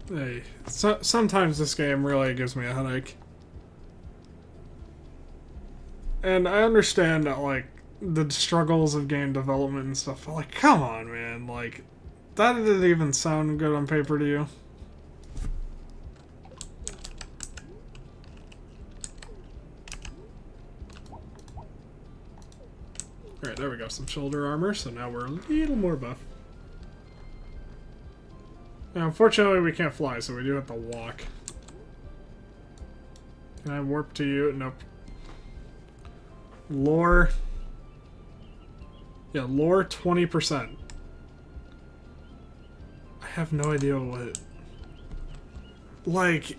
Hey, sometimes this game really gives me a headache. And I understand that, like, the struggles of game development and stuff, but, like, come on, man, like... That didn't even sound good on paper to you. Alright, there we go. Some shoulder armor, so now we're a little more buff. Now, unfortunately, we can't fly, so we do have to walk. Can I warp to you? Nope. Lore. Yeah, lore 20%. I have no idea what... Like,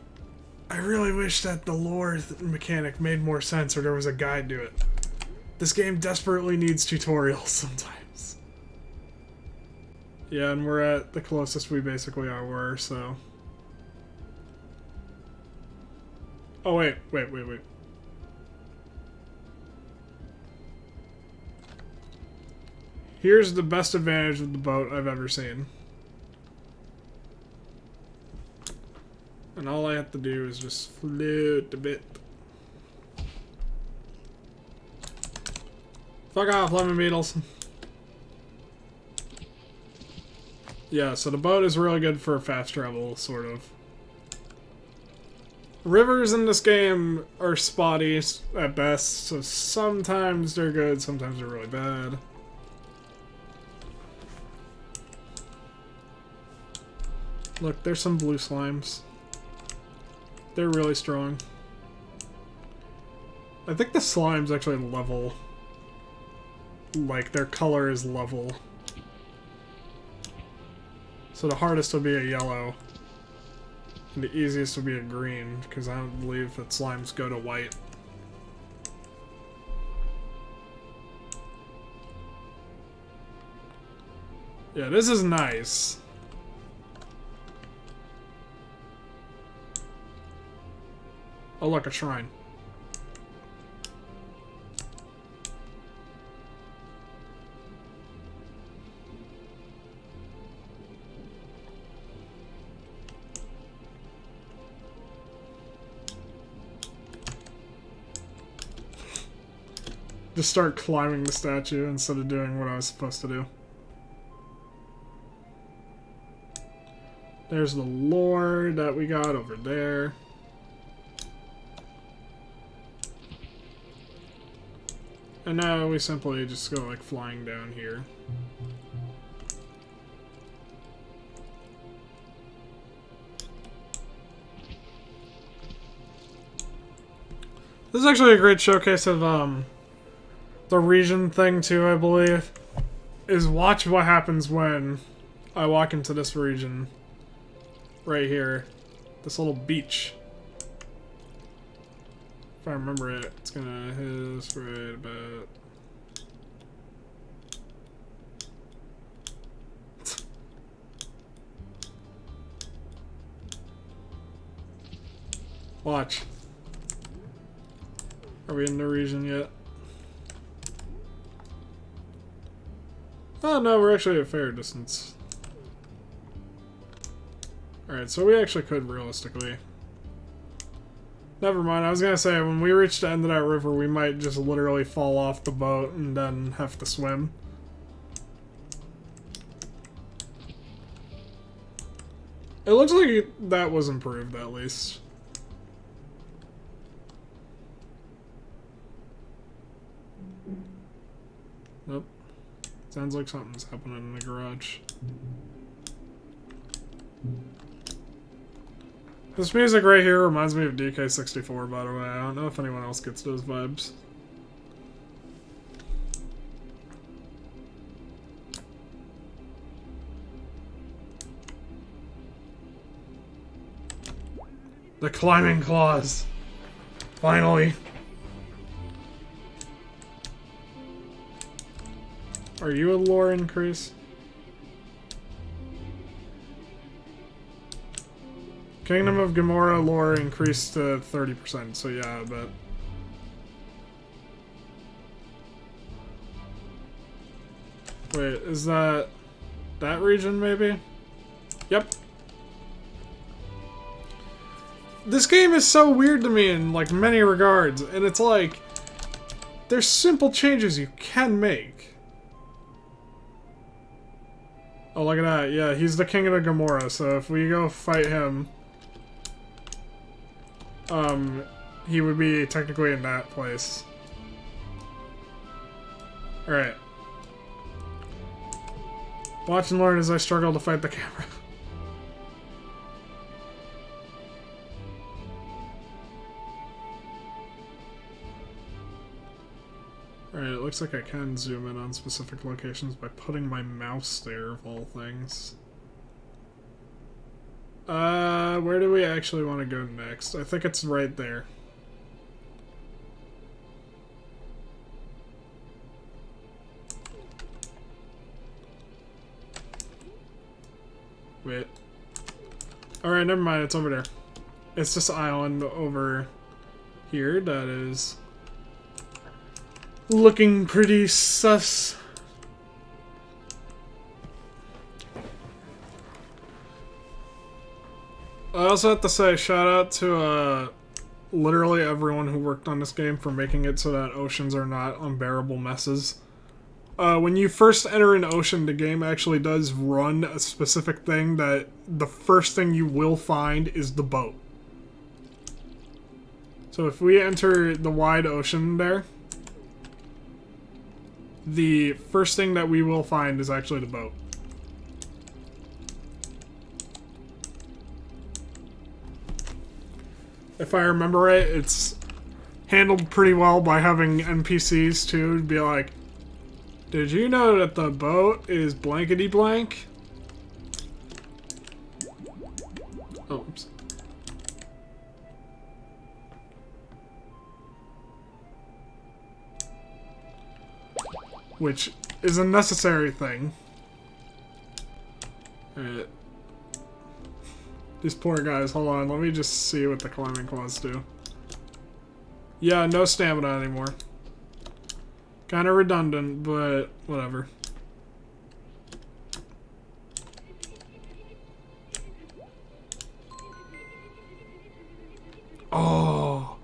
I really wish that the lore mechanic made more sense or there was a guide to it. This game desperately needs tutorials sometimes. Yeah, and we're at the closest we basically were, so... Oh, wait. Here's the best advantage of the boat I've ever seen. And all I have to do is just float a bit. Fuck off, lemon beetles. Yeah, so the boat is really good for fast travel, sort of. Rivers in this game are spotty at best, so sometimes they're good, sometimes they're really bad. Look, there's some blue slimes. They're really strong. I think the slimes actually level. Like, their color is level. So the hardest would be a yellow. And the easiest would be a green, because I don't believe that slimes go to white. Yeah, this is nice. Oh look, a shrine. Just start climbing the statue instead of doing what I was supposed to do. There's the lore that we got over there. And now we simply just go like flying down here. This is actually a great showcase of the region thing too, I believe. Is watch what happens when I walk into this region right here. This little beach. If I remember it, it's gonna hit us right about... Watch. Are we in the region yet? Oh no, we're actually at fair distance. Alright, so we actually could realistically. Never mind, I was gonna say, when we reach the end of that river, we might just literally fall off the boat and then have to swim. It looks like that was improved, at least. Nope. Sounds like something's happening in the garage. This music right here reminds me of DK64, by the way. I don't know if anyone else gets those vibes. The climbing claws. Finally. Are you a lore increase? Kingdom of Gamora lore increased to 30%, so yeah, but... Wait, is that region, maybe? Yep. This game is so weird to me in, like, many regards, and it's like... There's simple changes you can make. Oh, look at that. Yeah, he's the King of the Gamora, so if we go fight him... he would be technically in that place. Alright. Watch and learn as I struggle to fight the camera. Alright, it looks like I can zoom in on specific locations by putting my mouse there, of all things. Where do we actually want to go next? I think it's right there. Wait. Alright, never mind, it's over there. It's this island over here that is looking pretty sus. I also have to say, shout out to literally everyone who worked on this game for making it so that oceans are not unbearable messes. When you first enter an ocean, the game actually does run a specific thing that the first thing you will find is the boat. So if we enter the wide ocean there, the first thing that we will find is actually the boat. If I remember right, it's handled pretty well by having NPCs too, to be like, did you know that the boat is blankety blank? Oh, oops. Which is a necessary thing. Alright. These poor guys, hold on, let me just see what the climbing claws do. Yeah, no stamina anymore. Kinda redundant, but whatever. Oh.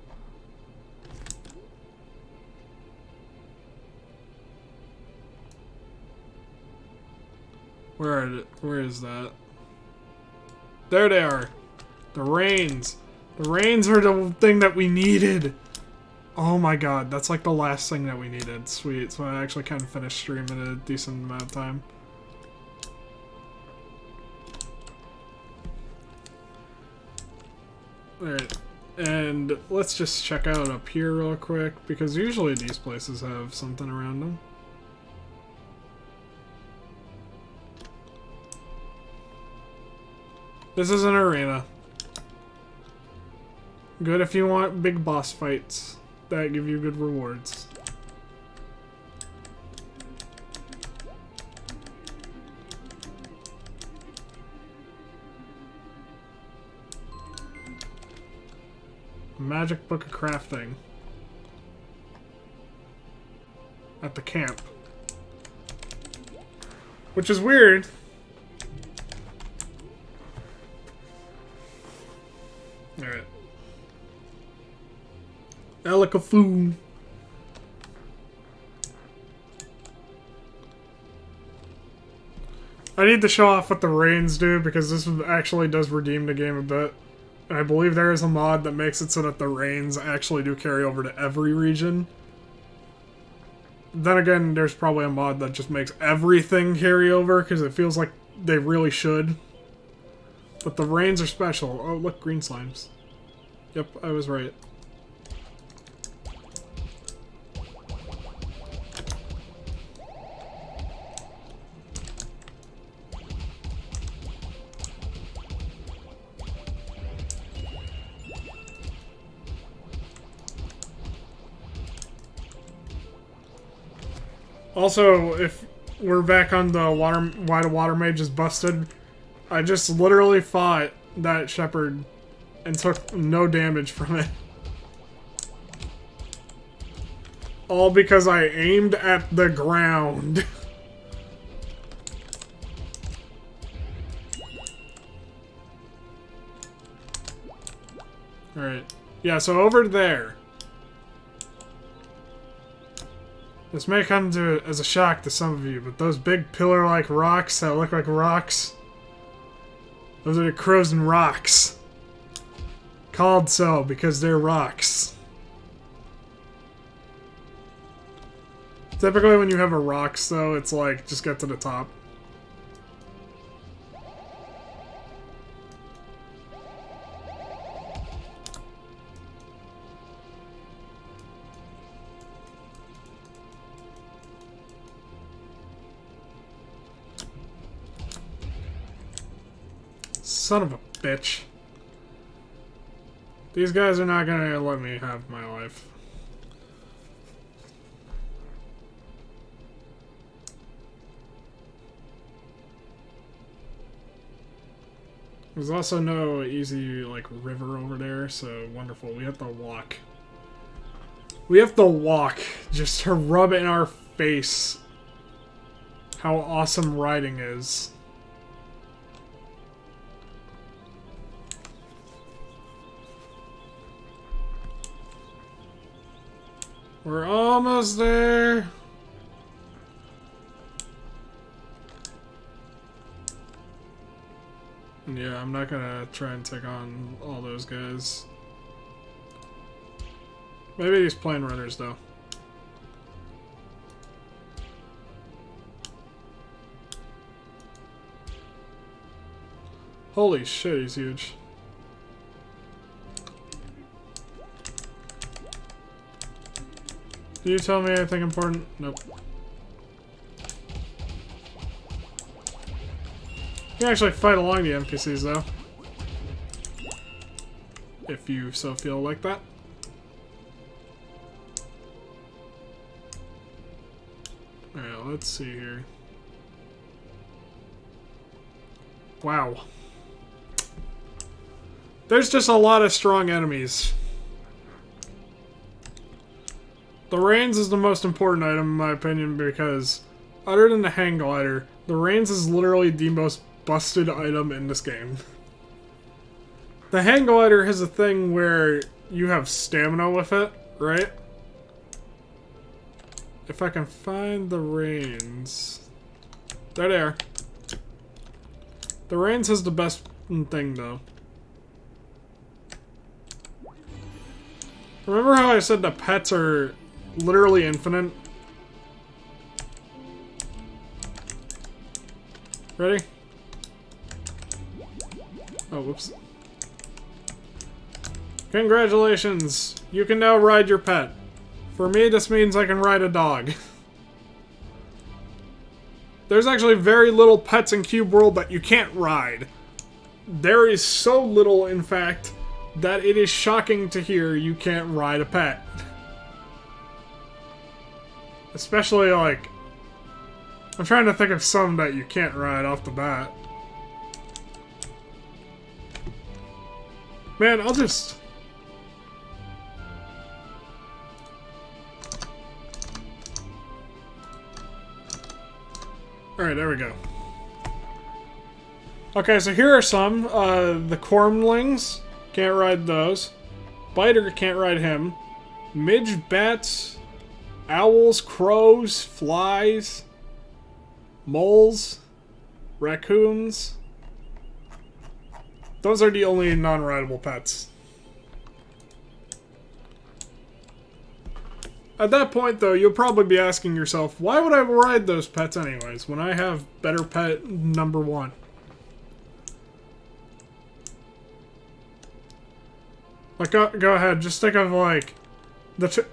Where is that? There they are. The rains. The rains are the thing that we needed. Oh my god, that's like the last thing that we needed. Sweet, so I actually kind of finished stream in a decent amount of time. Alright, and let's just check out up here real quick, because usually these places have something around them. This is an arena. Good if you want big boss fights that give you good rewards. Magic Book of Crafting. At the camp. Which is weird. Alright. Alakafoo. I need to show off what the rains do, because this actually does redeem the game a bit. And I believe there is a mod that makes it so that the rains actually do carry over to every region. Then again, there's probably a mod that just makes everything carry over, because it feels like they really should. But the rains are special. Oh, look, green slimes. Yep, I was right. Also, if we're back on the why the water mage is busted, I just literally fought that shepherd and took no damage from it. All because I aimed at the ground. Alright. Yeah, so over there. This may come as a shock to some of you, but those big pillar-like rocks that look like rocks, those are the Crozen Rocks. Called so because they're rocks. Typically when you have a rocks, though, it's like, just get to the top. Son of a bitch. These guys are not gonna let me have my life. There's also no easy, like, river over there, so wonderful. We have to walk. We have to walk just to rub in our face how awesome riding is. We're almost there. Yeah, I'm not gonna try and take on all those guys. Maybe these plane runners, though. Holy shit, he's huge. Can you tell me anything important? Nope. You can actually fight along the NPCs, though. If you so feel like that. Alright, let's see here. Wow. There's just a lot of strong enemies. The reins is the most important item in my opinion because, other than the hang glider, the reins is literally the most busted item in this game. The hang glider has a thing where you have stamina with it, right? If I can find the reins... There they are. The reins has the best thing though. Remember how I said the pets are literally infinite? Ready? Oh, whoops. Congratulations! You can now ride your pet. For me, this means I can ride a dog. There's actually very little pets in Cube World that you can't ride. There is so little, in fact, that it is shocking to hear you can't ride a pet. Especially, like... I'm trying to think of some that you can't ride off the bat. Man, I'll just... Alright, there we go. Okay, so here are some. The Cormlings. Can't ride those. Biter, can't ride him. Midge, bats, owls, crows, flies, moles, raccoons. Those are the only non-rideable pets. At that point, though, you'll probably be asking yourself, why would I ride those pets anyways, when I have better pet number one? Like, go ahead, just think of, like,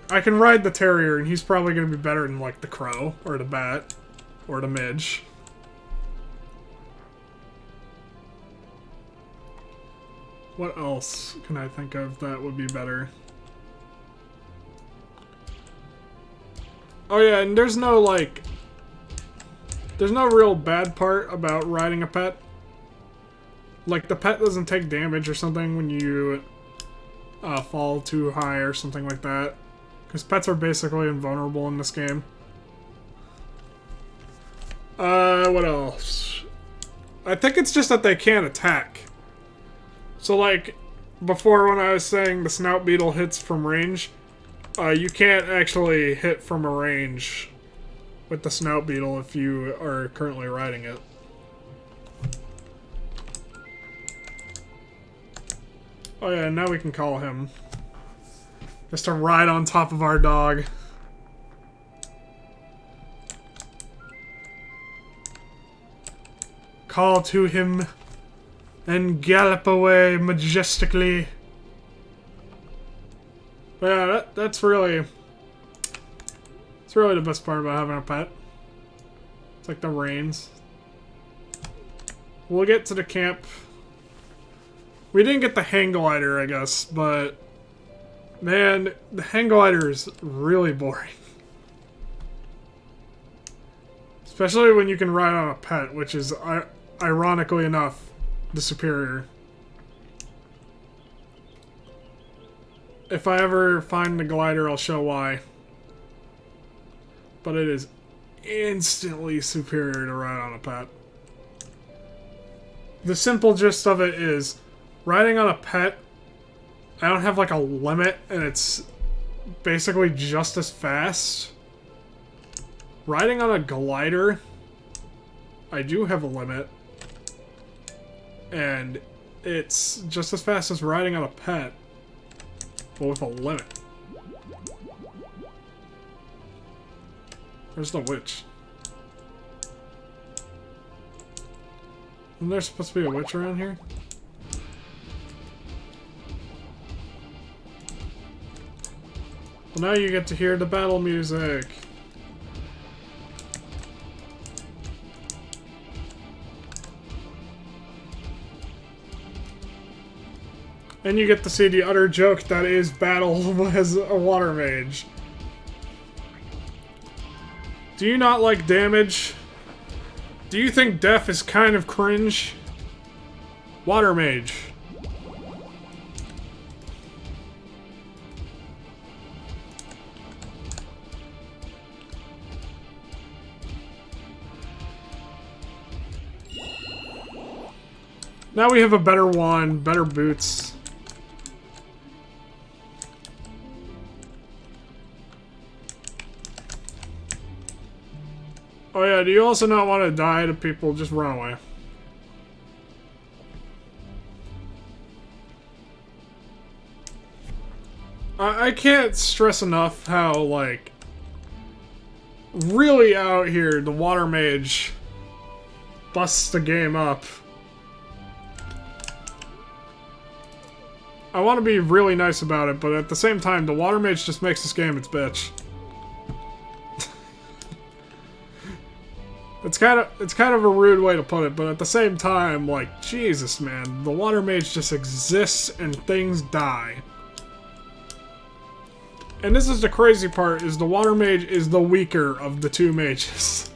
I can ride the terrier, and he's probably going to be better than, like, the crow, or the bat, or the midge. What else can I think of that would be better? Oh yeah, and there's no, like... There's no real bad part about riding a pet. Like, the pet doesn't take damage or something when you fall too high or something like that. Because pets are basically invulnerable in this game. What else? I think it's just that they can't attack. So, like, before when I was saying the Snout Beetle hits from range... you can't actually hit from a range with the Snout Beetle if you are currently riding it. Oh yeah, now we can call him. Just to ride on top of our dog. Call to him and gallop away majestically. But yeah, that's really the best part about having a pet. It's like the reins. We'll get to the camp. We didn't get the hang glider, I guess, but man, the hang glider is really boring. Especially when you can ride on a pet, which is, ironically enough, the superior. If I ever find the glider, I'll show why. But it is instantly superior to ride on a pet. The simple gist of it is, riding on a pet, I don't have like a limit, and it's basically just as fast. Riding on a glider, I do have a limit. And it's just as fast as riding on a pet, but with a limit. Where's the witch? Isn't there supposed to be a witch around here? Well, now you get to hear the battle music. And you get to see the utter joke that is battle as a water mage. Do you not like damage? Do you think death is kind of cringe? Water mage. Now we have a better wand, better boots. Oh yeah, do you also not want to die to people? Just run away. I can't stress enough how, like, really out here the water mage busts the game up. I want to be really nice about it, but at the same time, the water mage just makes this game its bitch. It's kind of a rude way to put it, but at the same time, like, Jesus, man, the water mage just exists and things die. And this is the crazy part, is the water mage is the weaker of the two mages.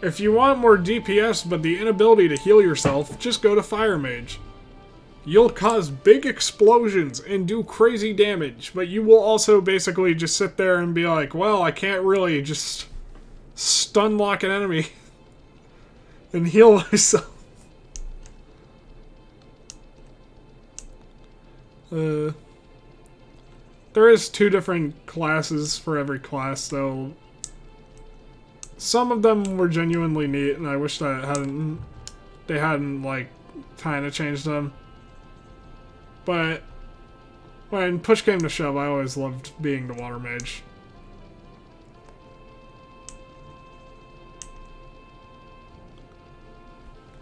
If you want more DPS but the inability to heal yourself, just go to fire mage. You'll cause big explosions and do crazy damage, but you will also basically just sit there and be like, well, I can't really just stun lock an enemy and heal myself. There is 2 different classes for every class, though. Some of them were genuinely neat, and I wish that they hadn't like kind of changed them. But when push came to shove, I always loved being the water mage.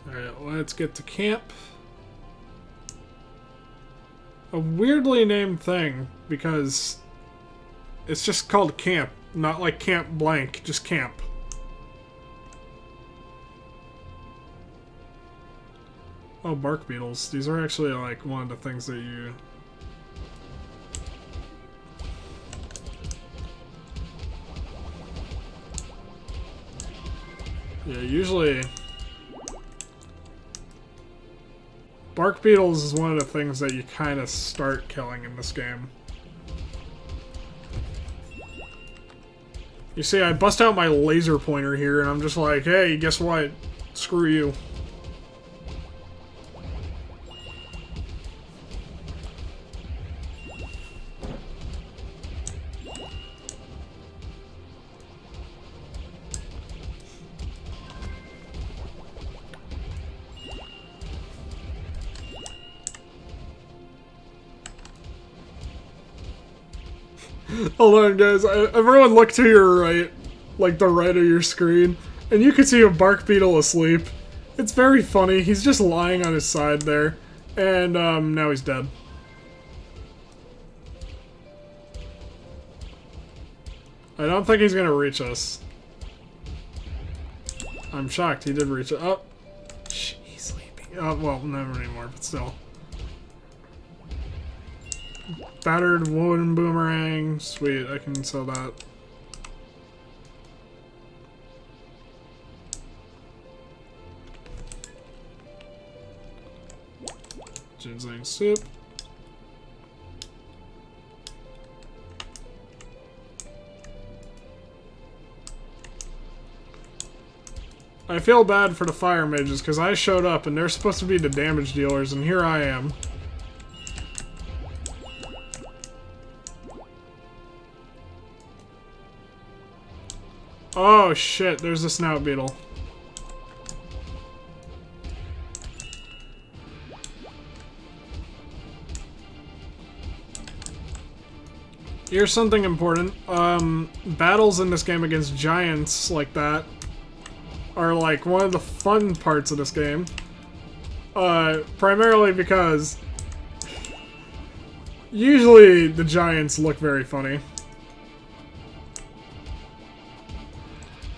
Alright, let's get to camp. A weirdly named thing, because it's just called camp, not like camp blank, just camp. Oh, bark beetles. These are actually like one of the things that you... Yeah, usually... Bark beetles is one of the things that you kind of start killing in this game. You see, I bust out my laser pointer here, and I'm just like, hey, guess what? Screw you. Hold on, guys. Everyone look to your right, like the right of your screen, and you can see a bark beetle asleep. It's very funny. He's just lying on his side there, and now he's dead. I don't think he's gonna reach us. I'm shocked he did reach it. Oh, shh, he's sleeping. Well, never anymore, but still. Battered wooden boomerang. Sweet, I can sell that. Ginseng soup. I feel bad for the fire mages because I showed up and they're supposed to be the damage dealers, and here I am. Oh shit, there's a snout beetle. Here's something important. Battles in this game against giants like that are like one of the fun parts of this game. Primarily because usually the giants look very funny.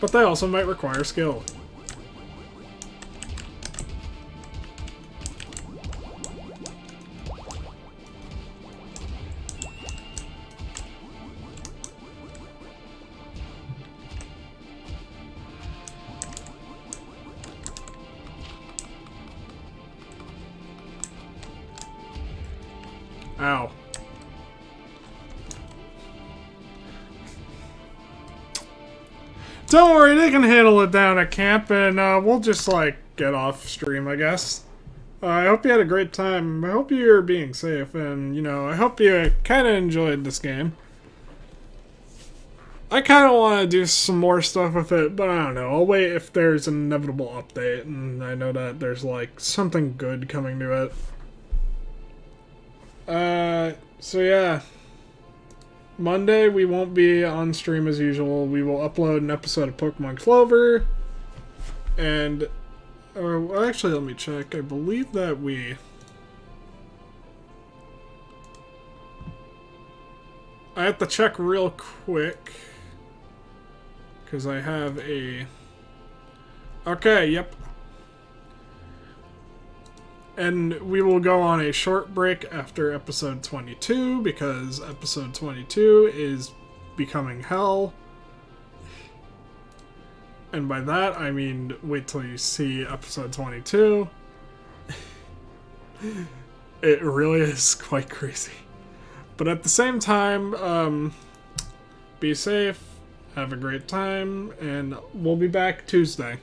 But they also might require skill. Ow. Don't worry, they can handle it down at camp, and we'll just, like, get off stream, I guess. I hope you had a great time. I hope you're being safe, and, you know, I hope you kind of enjoyed this game. I kind of want to do some more stuff with it, but I don't know. I'll wait if there's an inevitable update, and I know that there's, like, something good coming to it. So yeah. Monday, we won't be on stream as usual. We will upload an episode of Pokemon Clover. And, well, actually, let me check. I believe that I have to check real quick. Because I have a... Okay, yep. And we will go on a short break after episode 22, because episode 22 is becoming hell. And by that, I mean, wait till you see episode 22. It really is quite crazy. But at the same time, be safe, have a great time, and we'll be back Tuesday.